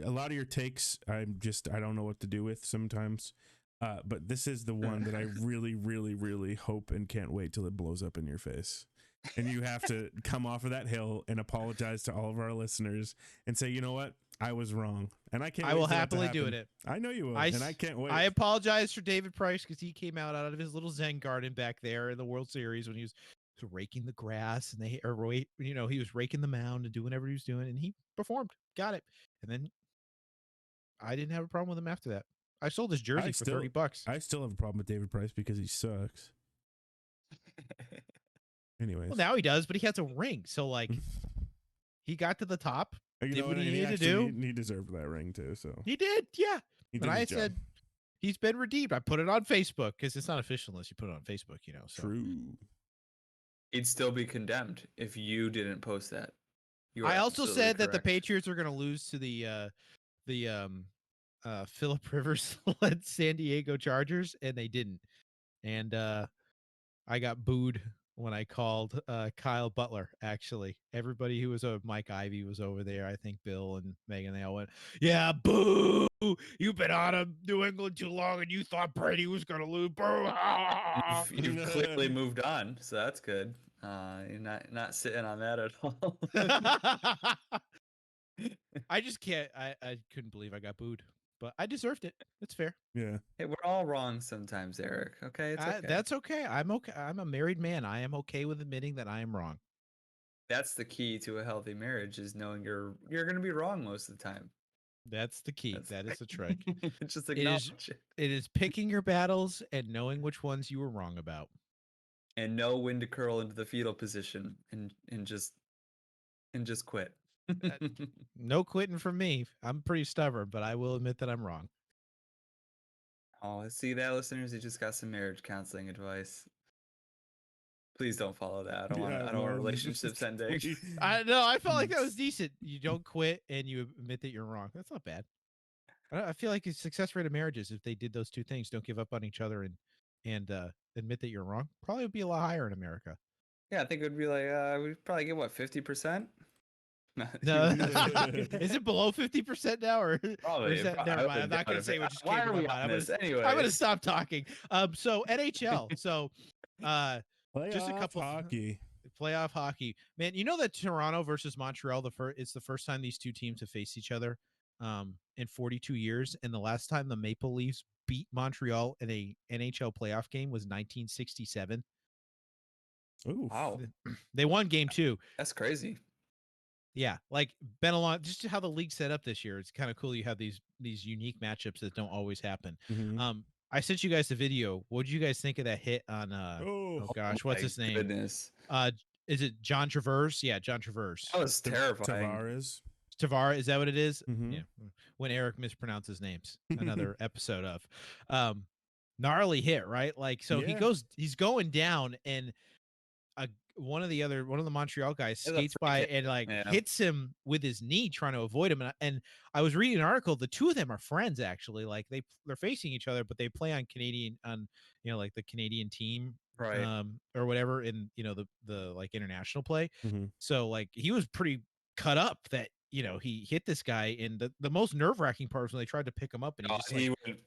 lot of your takes, I don't know what to do with sometimes. But this is the one that I really, really, really hope and can't wait till it blows up in your face. And you have to come off of that hill and apologize to all of our listeners and say, you know what? I was wrong. And I can't. I will happily do it. I know you will. And I can't wait. I apologize for David Price because he came out of his little Zen garden back there in the World Series when he was raking the grass and he was raking the mound and doing whatever he was doing, and he performed. Got it. And then I didn't have a problem with him after that. I sold his jersey for $30. I still have a problem with David Price because he sucks. Anyways. Well, now he does, but he has a ring. So, like, he got to the top. Did what he needed to do. He deserved that ring, too. So he did, yeah. But I said, he's been redeemed. I put it on Facebook because it's not official unless you put it on Facebook, So. True. He'd still be condemned if you didn't post that. I also said that the Patriots are going to lose to the Phillip Rivers led San Diego Chargers, and they didn't. And I got booed when I called Kyle Butler. Actually, everybody who was Mike Ivy was over there. I think Bill and Megan, they all went, "Yeah, boo! You've been out of New England too long, and you thought Brady was going to lose. Boo!" You've clearly moved on, so that's good. You're not sitting on that at all. I just can't. I couldn't believe I got booed, but I deserved it. It's fair. Yeah. Hey, we're all wrong sometimes, Erik. Okay, it's okay. That's okay. I'm okay. I'm a married man. I am okay with admitting that I am wrong. That's the key to a healthy marriage, is knowing you're going to be wrong most of the time. That's the key. That is the trick. Just acknowledge it. It is picking your battles and knowing which ones you were wrong about. And know when to curl into the fetal position and just quit. No quitting from me. I'm pretty stubborn, but I will admit that I'm wrong. Oh, see that, listeners? You just got some marriage counseling advice. Please don't follow that. I don't want relationships ending. I felt like that was decent. You don't quit and you admit that you're wrong. That's not bad. I feel like a success rate of marriages, if they did those two things, don't give up on each other and admit that you're wrong, probably would be a lot higher in America. Yeah, I think it would be like we'd probably get what 50%. No, is it below 50% now, or Probably. is that? Never mind. I'm not gonna say what just Why came to are my we mind. on this? Anyway, I'm gonna stop talking. So NHL. So, just a Playoff couple hockey. playoff hockey, man. You know that Toronto versus Montreal, it's the first time these two teams have faced each other, in 42 years, and the last time the Maple Leafs beat Montreal in a NHL playoff game was 1967. Ooh. wow, They won game 2. that's crazy. Yeah, like been a long, just how the league set up this year. It's kind of cool. You have these unique matchups that don't always happen. Mhm. I sent you guys the video. What did you guys think of that hit on? Oh, Oh gosh, what's My his name? Goodness, Is it John Traverse? Yeah, John Traverse. that was terrifying. Tavares. Tavares, is that what it is? Mhm. Yeah. When Erik mispronounces names, another episode of gnarly hit, right? Like, so Yeah. he's going down, and one of the Montreal guys It was a skates free by kick. and like Yeah. hits him with his knee trying to avoid him. And I was reading an article. The two of them are friends, actually. Like they're facing each other, but they play on like the Canadian team, Right. or whatever, in the like international play. Mhm. So like he was pretty cut up that he hit this guy. And the most nerve-wracking part was when they tried to pick him up, and he just He would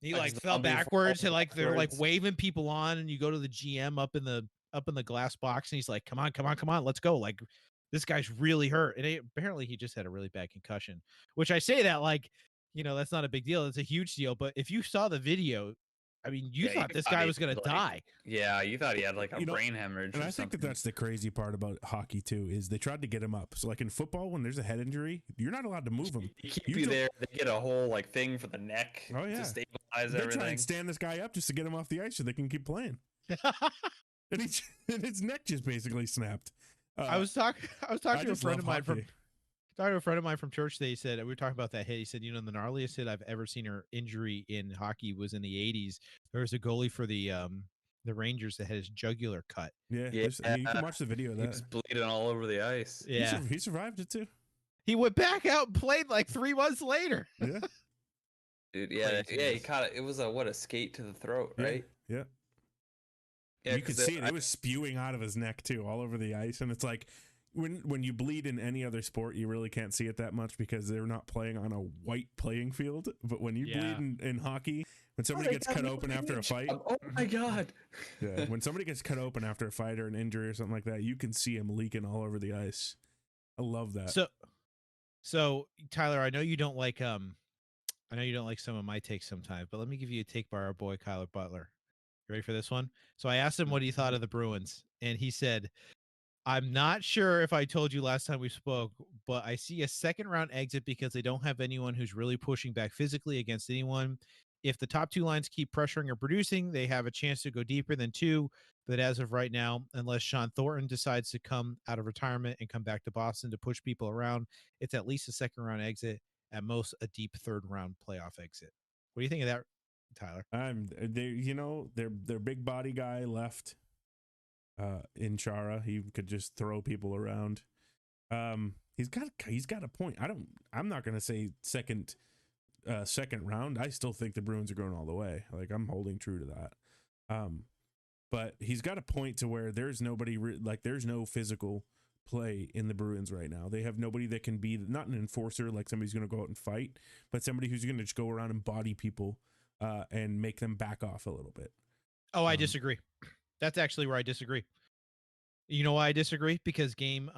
he like like just fell zombie backwards, fall and like they're like backwards. waving people on, and you go to the GM up in the glass box, and he's like, come on, let's go. Like, this guy's really hurt. And apparently he just had a really bad concussion, which I say that like, that's not a big deal. It's a huge deal. But if you saw the video, I mean, you Yeah, thought you this thought guy he was going to had, like, die. Yeah, you thought he had like a brain hemorrhage. And or I think something. that's the crazy part about hockey too, is they tried to get him up. So like in football, when there's a head injury, you're not allowed to move him. They keep you there. They get a whole like thing for the neck Oh, yeah. to stabilize They everything. try and stand this guy up just to get him off the ice so they can keep playing. And his neck just basically snapped. I was talking to a friend of mine from hockey. talking to a friend of mine from church. They said, we were talking about that hit. He said, the gnarliest hit I've ever seen her injury in hockey was in the 80s. There was a goalie for the Rangers that had his jugular cut. Yeah, Yeah. you can watch the video of He that. was bleeding all over the ice. Yeah, He survived it too. he went back out and played like 3 months later. Yeah, Dude, yeah, he Craziness. caught it. It was a skate to the throat, right? Yeah. Yeah, You could see it. It was spewing out of his neck too, all over the ice. And it's like when you bleed in any other sport, you really can't see it that much because they're not playing on a white playing field. But when you bleed in hockey, when somebody gets cut open after a fight, oh my god! yeah, when somebody gets cut open after a fight or an injury or something like that, you can see him leaking all over the ice. I love that. So Tyler, I know you don't like some of my takes sometimes, but let me give you a take by our boy Kyler Butler. You ready for this one? So I asked him what he thought of the Bruins, and he said, I'm not sure if I told you last time we spoke, but I see a second round exit because they don't have anyone who's really pushing back physically against anyone. If the top two lines keep pressuring or producing, they have a chance to go deeper than 2. But as of right now, unless Sean Thornton decides to come out of retirement and come back to Boston to push people around, it's at least a second round exit, at most a deep third round playoff exit. What do you think of that, Tyler? Their big body guy left in Chara. He could just throw people around. He's got a point. I'm not gonna say second round. I still think the Bruins are going all the way. Like, I'm holding true to that. But he's got a point to where there's nobody there's no physical play in the Bruins right now. They have nobody that can be not an enforcer, like somebody's going to go out and fight, but somebody who's going to just go around and body people and make them back off a little bit. Oh, I disagree. That's actually where I disagree. You know why I disagree? Because game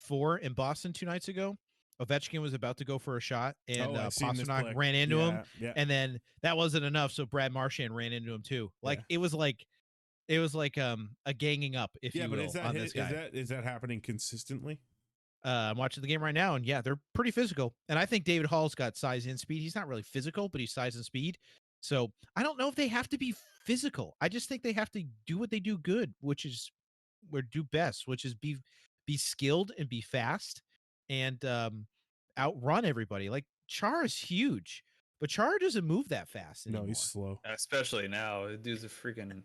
4 in Boston 2 nights ago, Ovechkin was about to go for a shot, and Pasternak ran into him, and then that wasn't enough, so Brad Marchand ran into him too. Like, it was like a ganging up, if you will, on this guy. Is that happening consistently? I'm watching the game right now, and yeah, they're pretty physical. And I think David Hall's got size and speed. He's not really physical, but he's size and speed. So I don't know if they have to be physical. I just think they have to do what they do good, which is best, which is be skilled and be fast and outrun everybody. Like, Char is huge, but Char doesn't move that fast anymore. No, he's slow. Especially now. The dude's a freaking.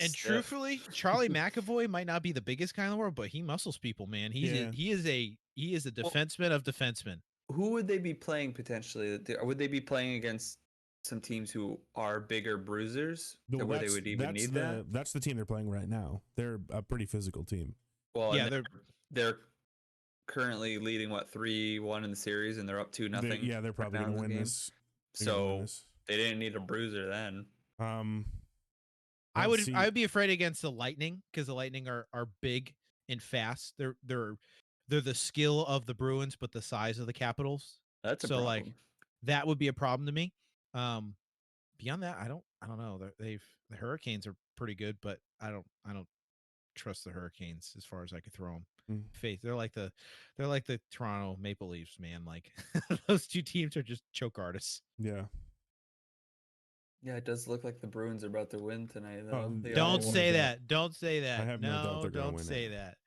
And truthfully, Charlie McAvoy might not be the biggest guy in the world, but he muscles people, man. He is a defenseman of defensemen. who would they be playing potentially? Would they be playing against some teams who are bigger bruisers, No, where they would even need that? That's the team they're playing right now. They're a pretty physical team. Well, Yeah, and they're currently leading 3-1 in the series, and they're up 2-0. They're probably going to win this. So they didn't need a bruiser then. I would be afraid against the Lightning, because the Lightning are big and fast. They're the skill of the Bruins, but the size of the Capitals. That's a so problem. like that would be a problem to me. Beyond that, I don't know. The Hurricanes are pretty good, but I don't trust the Hurricanes as far as I could throw them. Faith, they're like the Toronto Maple Leafs, man. Like those two teams are just choke artists. Yeah. Yeah, it does look like the Bruins are about to win tonight, though. Don't say that. Don't say that. I have no doubt they're going to win. Don't say that.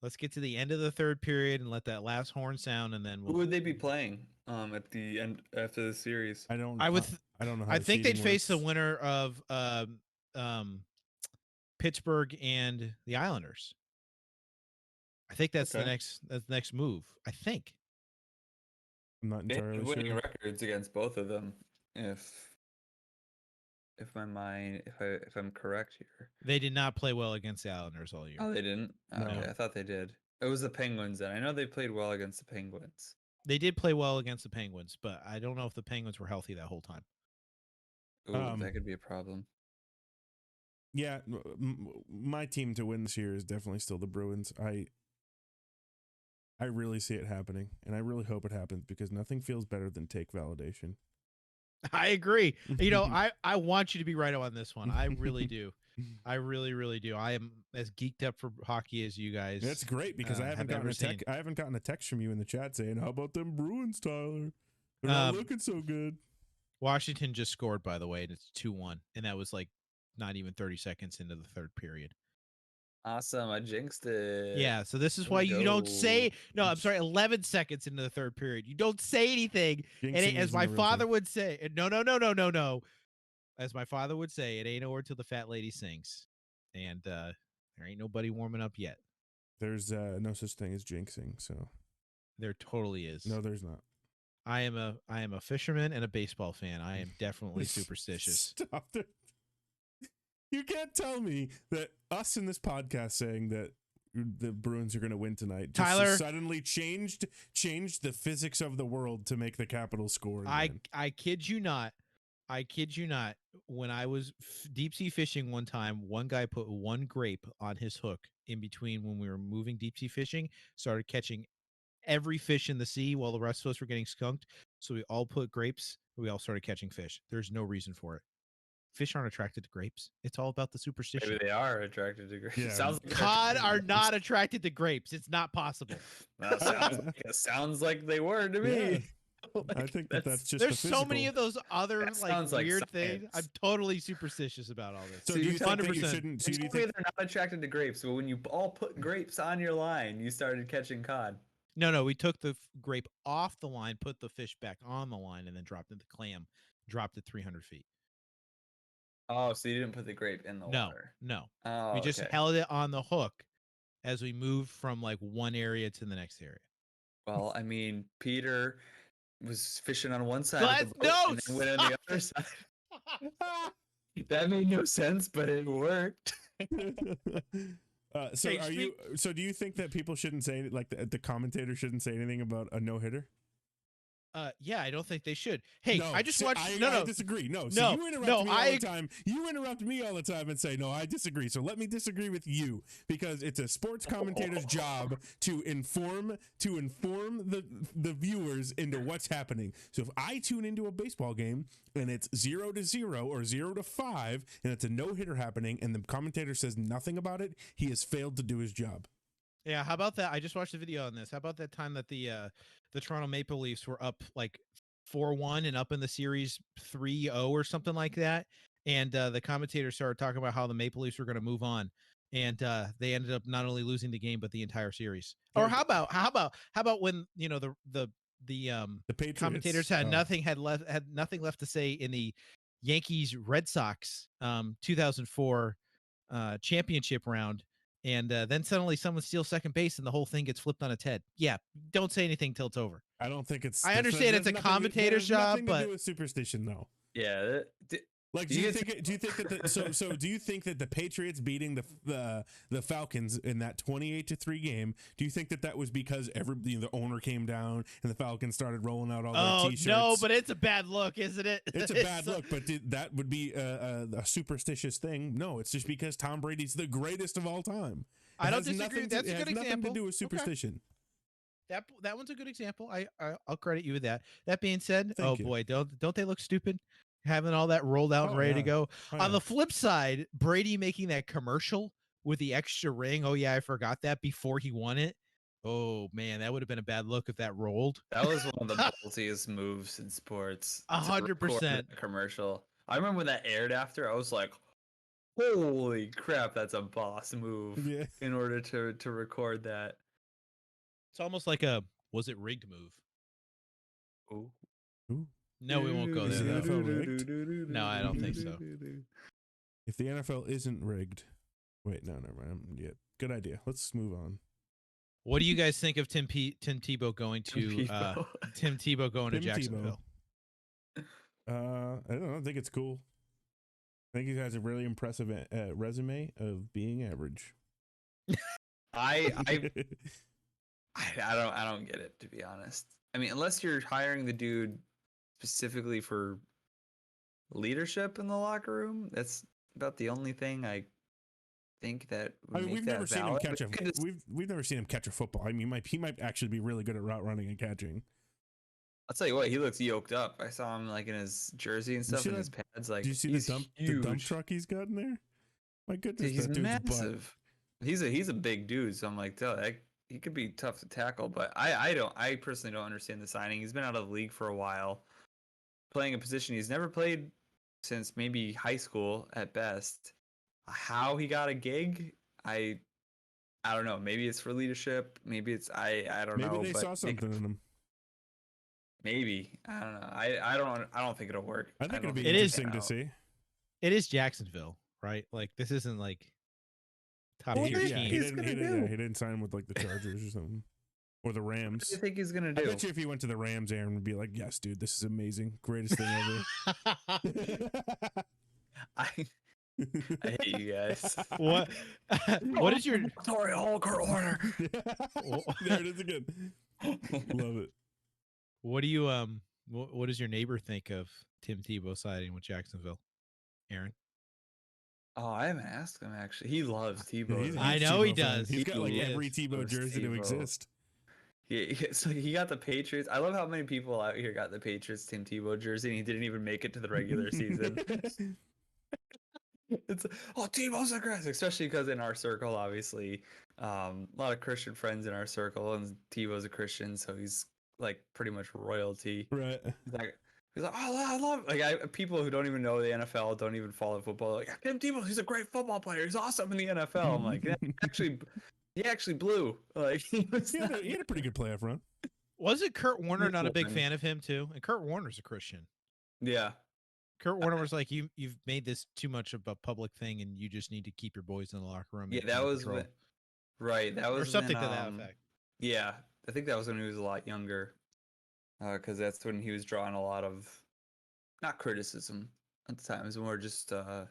Let's get to the end of the third period and let that last horn sound, and then who would they be playing at the end after the series? I don't know. How I think they'd face the works. winner of Pittsburgh and the Islanders. I think that's the next move. I think. I'm not entirely winning sure. records against both of them, if I'm correct here. They did not play well against the Islanders all year. Oh, they didn't? Okay, No. I thought they did. It was the Penguins then. I know they played well against the Penguins. They did play well against the Penguins, but I don't know if the Penguins were healthy that whole time. Ooh, that could be a problem. Yeah, my team to win this year is definitely still the Bruins. I really see it happening, and I really hope it happens, because nothing feels better than take validation. I agree. You know, I want you to be right on this one. I really do. I really, really do. I am as geeked up for hockey as you guys. That's great, because I haven't gotten a text from you in the chat saying, "How about them Bruins, Tyler? They're not looking so good." Washington just scored, by the way, and it's 2-1, and that was like not even 30 seconds into the third period. Awesome, I jinxed it. Yeah, so this is why you don't say no. I'm sorry, 11 seconds into the third period, you don't say anything. And as my father would say, no. As my father would say, it ain't over till the fat lady sings, and there ain't nobody warming up yet. There's no such thing as jinxing, so there totally is. No, there's not. I am a fisherman and a baseball fan. I am definitely superstitious. Stop it. You can't tell me that us in this podcast saying that the Bruins are going to win tonight just Tyler suddenly changed the physics of the world to make the Capitals score. I kid you not. I kid you not. When I was deep sea fishing one time, one guy put one grape on his hook in between when we were moving deep sea fishing, started catching every fish in the sea while the rest of us were getting skunked. So we all put grapes. We all started catching fish. There's no reason for it. Fish aren't attracted to grapes. It's all about the superstition. Maybe they are attracted to grapes. Yeah. Sounds like cod are not attracted to grapes. It's not possible. That sounds like they were to me. Yeah. I think that's just there's so many of those other like weird things. I'm totally superstitious about all this. So do you think that you 100%. shouldn't? You told me they're not attracted to grapes, but when you all put grapes on your line, you started catching cod. No, we took the grape off the line, put the fish back on the line, and then dropped it. The clam dropped it 300 feet. Oh, so you didn't put the grape in the water? No. Oh, we just held it on the hook as we moved from like one area to the next area. Well, I mean, Peter was fishing on one side of the boat and then went on the other side. That made no sense, but it worked. So do you think that people shouldn't say, like, the commentator shouldn't say anything about a no-hitter? Yeah, I don't think they should. Hey, No, I just watched. I disagree. No, so you interrupt me all the time. You interrupt me all the time and say, no, I disagree. So let me disagree with you, because it's a sports commentator's job to inform the viewers into what's happening. So if I tune into a baseball game and it's 0-0 or 0-5 and it's a no-hitter happening and the commentator says nothing about it, he has failed to do his job. Yeah, how about that? I just watched a video on this. How about that time that the Toronto Maple Leafs were up like 4-1 and up in the series 3-0 or something like that, and the commentator started talking about how the Maple Leafs were going to move on, and they ended up not only losing the game but the entire series. Or how about when the Patriots, commentators had nothing left to say in the Yankees Red Sox 2004 championship round. And then suddenly someone steals second base and the whole thing gets flipped on its head. Yeah, don't say anything till it's over. I don't think it's. I that's- understand that's it's a nothing- commentator's that has job, nothing but to do with superstition, though. Yeah. Like, do you think that do you think that the Patriots beating the Falcons in that 28-3 game? Do you think that was because the owner came down and the Falcons started rolling out all their T-shirts? No, but it's a bad look, isn't it? It's a bad look, but that would be a superstitious thing. No, it's just because Tom Brady's the greatest of all time. I don't disagree. That's a good Nothing example. to do with superstition. Okay. That one's a good example. I'll credit you with that. That being said, Thank you. Boy, don't they look stupid? Having all that rolled out and ready to go. On the flip side, Brady making that commercial with the extra ring. Oh yeah, I forgot that before he won it. Oh man, that would have been a bad look if that rolled. That was one of the ballsiest moves in sports. 100%. Commercial. I remember when that aired after, I was like, holy crap, that's a boss move. Yeah. In order to record that. It's almost like a was it rigged move. Ooh. No, we won't go Is there. the though. NFL rigged? No, I don't think so. If the NFL isn't rigged, wait, no, never mind. Yeah, good idea. Let's move on. What do you guys think of Tim Tebow going to Tim Tebow going to Jacksonville? I don't know. I think it's cool. I think he has a really impressive resume of being average. I don't get it, to be honest. I mean, unless you're hiring the dude specifically for leadership in the locker room, that's about the only thing I think that would make we've that never seen him valid. catch we've never seen him catch a football. I mean, he might actually be really good at route running and catching. I'll tell you what, he looks yoked up. I saw him like in his jersey and stuff, and his pads. Like, do you see the dump truck he's got in there? My goodness, he's that dude's massive. He's a big dude, so I'm like, he could be tough to tackle. But I personally don't understand the signing. He's been out of the league for a while, playing a position he's never played since maybe high school at best. How he got a gig, I don't know. Maybe it's for leadership. Maybe it's I don't know. Maybe they saw something in him. Maybe I don't know. I don't think it'll work. I think it'll be It is interesting to see. It is Jacksonville, right? Like this isn't like top tier Yeah, team. he didn't sign with like the Chargers or something, or the Rams. What do you think he's gonna do? I bet you if he went to the Rams, Aaron would be like, "Yes, dude, this is amazing, greatest thing ever." I hate you guys. What is your Sorry, Kurt Warner? There it is again. Love it. What do you what does your neighbor think of Tim Tebow siding with Jacksonville, Aaron? Oh, I haven't asked him actually. He loves Tebow. Yeah, he's a I huge know he Tebow fan. does. He's got like He every is. Tebow Loves jersey to Tebow. exist. So he got the Patriots. I love how many people out here got the Patriots Tim Tebow jersey, and he didn't even make it to the regular season. It's Tebow's aggressive, especially because in our circle, obviously, a lot of Christian friends in our circle, and Tebow's a Christian, so he's like pretty much royalty. Right. He's like, oh, I love like people who don't even know the NFL, don't even follow football. Like Tim Tebow, he's a great football player. He's awesome in the NFL. I'm like, he actually blew. Like he had a pretty good playoff run. Wasn't Kurt Warner He's not a big one. fan of him too? And Kurt Warner's a Christian. Yeah. Kurt Warner was like, you've made this too much of a public thing, and you just need to keep your boys in the locker room. Yeah, and that under was control." right. That was or something when, to that effect. Yeah, I think that was when he was a lot younger, because that's when he was drawing a lot of, not criticism at the time. It was more just I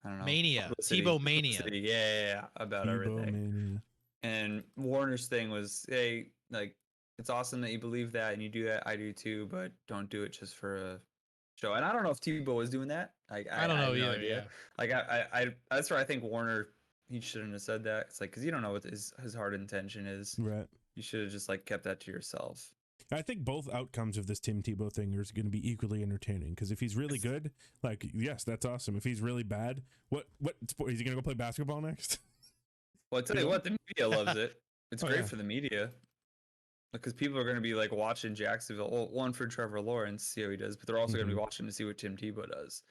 don't know, Mania, publicity. Tebow mania. Publicity. Yeah, about everything. Mania. And Warner's thing was, hey, like it's awesome that you believe that and you do that. I do too, but don't do it just for a show. And I don't know if Tebow was doing that. Like I don't know have no either. idea. Like I that's where I think Warner, he shouldn't have said that. It's like, because you don't know what his heart intention is. Right. You should have just like kept that to yourself. I think both outcomes of this Tim Tebow thing are going to be equally entertaining. Because if he's really good, like, yes, that's awesome. If he's really bad, what sport is he going to go play basketball next? Well, I tell you what, the media loves it. It's Oh, great yeah. for the media. Because people are going to be like watching Jacksonville. Well, one for Trevor Lawrence, see how he does, but they're also going to be watching to see what Tim Tebow does.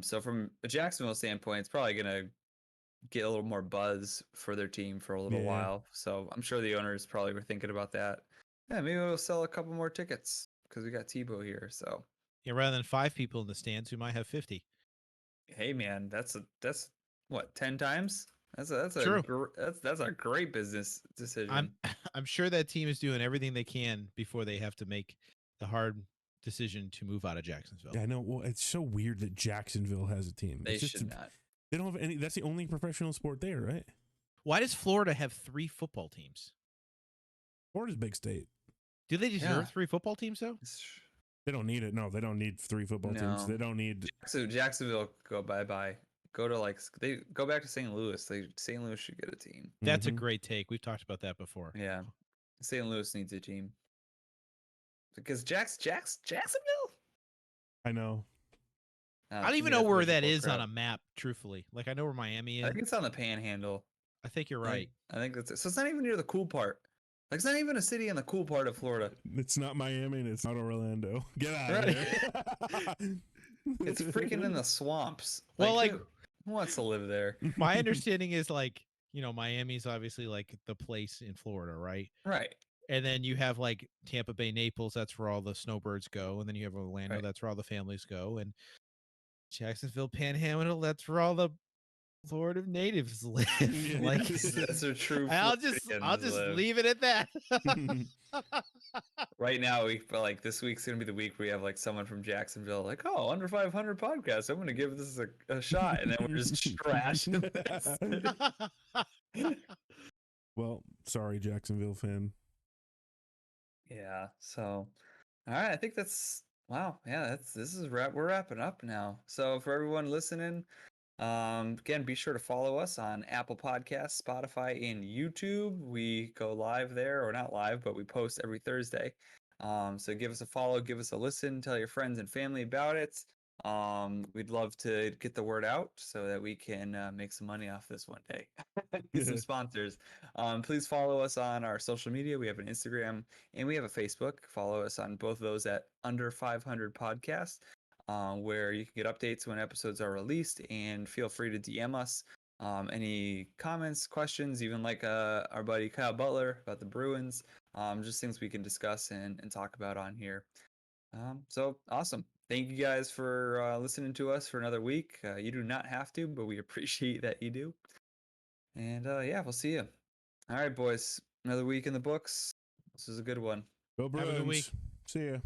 So from a Jacksonville standpoint, it's probably going to get a little more buzz for their team for a little Yeah. while. So I'm sure the owners probably were thinking about that. Yeah, maybe we'll sell a couple more tickets because we got Tebow here. So Yeah, rather than 5 people in the stands, we might have 50. hey, man, that's what, 10 times? That's True. a great business decision. I'm sure that team is doing everything they can before they have to make the hard decision to move out of Jacksonville. Yeah, I know. Well, it's so weird that Jacksonville has a team. They It's just should not. they don't have any. That's the only professional sport there, right? Why does Florida have 3 football teams? Florida's a big state. Do they deserve Yeah. 3 football teams though? They don't need it. No, they don't need 3 football teams. No. They don't need. So Jacksonville, go bye. Go to they go back to St. Louis. St. Louis should get a team. That's a Mhm. great take. We've talked about that before. Yeah, St. Louis needs a team because Jacksonville. I know. I don't even know where that is on a map, truthfully. Like, I know where Miami is. I think it's on the Panhandle. I think you're right. I think that's it. So it's not even near the cool part. Like, it's not even a city in the cool part of Florida. It's not Miami and it's not Orlando. Get out Right. of there. It's freaking in the swamps. Well, like, who wants to live there? my understanding is, like, you know, Miami's obviously like the place in Florida, right? Right. And then you have like Tampa Bay, Naples. That's where all the snowbirds go. And then you have Orlando. Right. That's where all the families go. And Jacksonville, Panhandle. That's where all the Florida natives live. Yeah. Like, That's a true. I'll just live. leave it at that. Right now, this week's gonna be the week where we have like someone from Jacksonville, like, oh, Under.500 podcast. I'm gonna give this a shot, and then we're just trashing this. Well, sorry, Jacksonville fan. Yeah. So, all right. I think that's wow. Yeah. We're wrapping up now. So for everyone listening, again, be sure to follow us on Apple Podcasts, Spotify, and YouTube. We go live there, or not live, but we post every Thursday. So give us a follow, give us a listen, tell your friends and family about it. We'd love to get the word out so that we can make some money off this one day. Get some sponsors. Please follow us on our social media. We have an Instagram and we have a Facebook. Follow us on both of those at Under.500 Podcast. Where you can get updates when episodes are released, and feel free to DM us any comments, questions, even like our buddy Kyle Butler about the Bruins, just things we can discuss and talk about on here. So awesome. Thank you guys for listening to us for another week. You do not have to, but we appreciate that you do. And yeah, we'll see you. All right, boys. Another week in the books. This is a good one. Go Bruins. Have a good week. See ya.